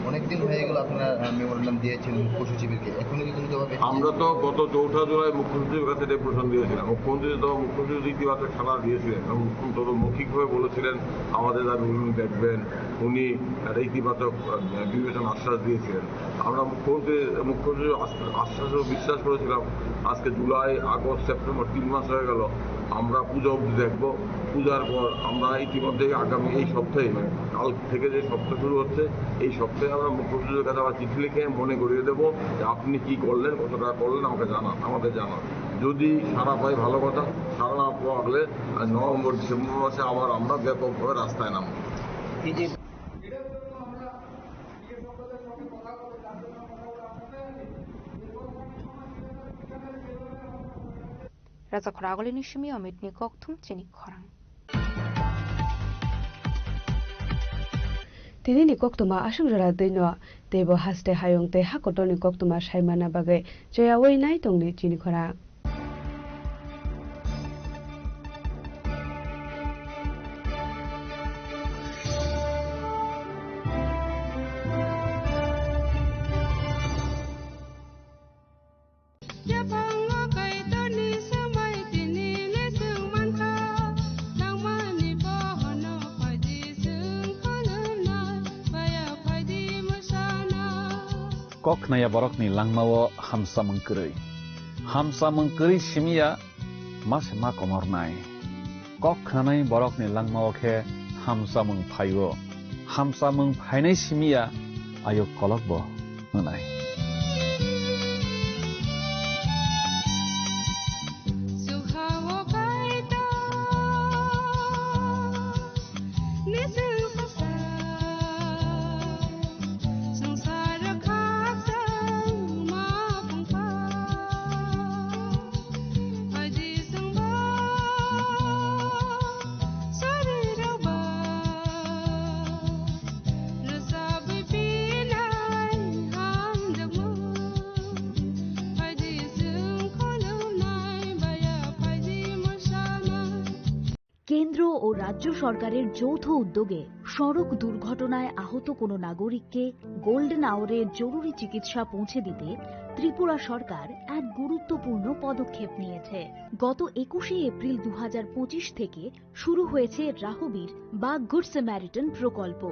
অনেকদিন হয়ে গেল আপনারা মেমোরেন্ডাম দিয়েছেন মুখ্য সচিবকে, এখনো কি কোনো জবাব? আমরা তো গত 4 জুলাই মুখ্যমন্ত্রীর কাছে ডেপুটেশন দিয়েছিলাম। মুখ্যমন্ত্রী ইতিবাচক সাড়া দিয়েছিলেন এবং মৌখিকভাবে বলেছিলেন আমাদের দাবিগুলো দেখবেন। উনি একটা ইতিবাচক বিবেচনা আশ্বাস দিয়েছিলেন। আমরা মুখ্যমন্ত্রী আশ্বাসও বিশ্বাস করেছিলাম। আজকে জুলাই, আগস্ট, সেপ্টেম্বর 3 মাস হয়ে গেল। আমরা পূজা অবধি দেখব। পূজার পর আমরা ইতিমধ্যে আগামী এই সপ্তাহে, কাল থেকে যে সপ্তাহ শুরু হচ্ছে, এই সপ্তাহে আমরা মুখ্যমন্ত্রীর কাছে আবার চিঠি লিখে মনে করিয়ে দেবো যে আপনি কি করলেন, কত টাকা করলেন আমাদের জানান। যদি সারা পাই ভালো কথা, সারা না পাওয়া নভেম্বর ডিসেম্বর মাসে আবার আমরা ব্যাপকভাবে রাস্তায় নামব। রাজা খরাগলি নিশমি অমিত নিকক থুম চিনি খরাং তিনি নিকক তোমা আসুংজরা দৈন দেব হাসতে হায়ং তে হাকট নিকক তোমা সাইমানা বাগে জয়া ওই নাই তংনি চিনি খরাং kok naya borok ni langmawo hamsa mengkeri simia mas ma komor nai kok khanai borok ni langmawo khe hamsa mengphaio simia ayo kolokbo nai ও রাজ্য সরকারের যৌথ উদ্যোগে সড়ক দুর্ঘটনায় আহত কোনো নাগরিককে গোল্ডেন আওয়ারে জরুরি চিকিৎসা পৌঁছে দিতে ত্রিপুরা সরকার এক গুরুত্বপূর্ণ পদক্ষেপ নিয়েছে। গত 21শে এপ্রিল 2025 থেকে শুরু হয়েছে রাহবীর বা গুড স্যামারিটান প্রকল্প।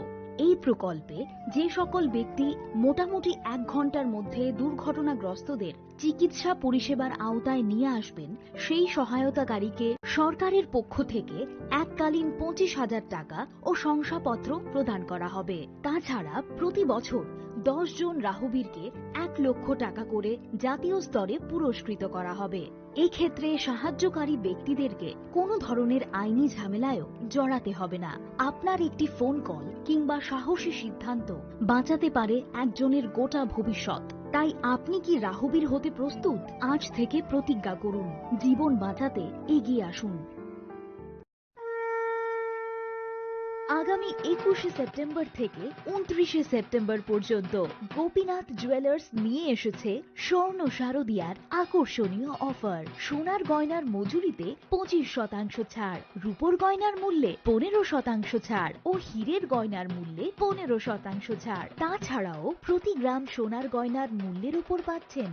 এই প্রকল্পে যে সকল ব্যক্তি মোটামুটি 1 ঘন্টার মধ্যে দুর্ঘটনাগ্রস্তদের চিকিৎসা পরিষেবার আওতায় নিয়ে আসবেন, সেই সহায়তাকারীকে সরকারের পক্ষ থেকে এককালীন 25,000 টাকা ও শংসাপত্র প্রদান করা হবে। তাছাড়া প্রতি বছর 10 জন রাহবীরকে 1 লক্ষ টাকা করে জাতীয় স্তরে পুরস্কৃত করা হবে। এই ক্ষেত্রে সাহায্যকারী ব্যক্তিদেরকে কোনো ধরনের আইনি ঝামেলায়ও জড়াতে হবে না। আপনার একটি ফোন কল কিংবা সাহসী সিদ্ধান্ত বাঁচাতে পারে একজনের গোটা ভবিষ্যৎ। তাই আপনি কি রাহবীর হতে প্রস্তুত? আজ থেকে প্রতিজ্ঞা করুন, জীবন বাঁচাতে এগিয়ে আসুন। আগামী 21শে সেপ্টেম্বর থেকে 29শে সেপ্টেম্বর পর্যন্ত গোপীনাথ জুয়েলার্স নিয়ে এসেছে স্বর্ণ শারদিয়ার আকর্ষণীয় অফার। সোনার গয়নার মজুরিতে 25% ছাড়, রূপোর গয়নার মূল্যে 15% ছাড় ও হীরের গয়নার মূল্যে 15% ছাড়। তাছাড়াও প্রতি গ্রাম সোনার গয়নার মূল্যের উপর পাচ্ছেন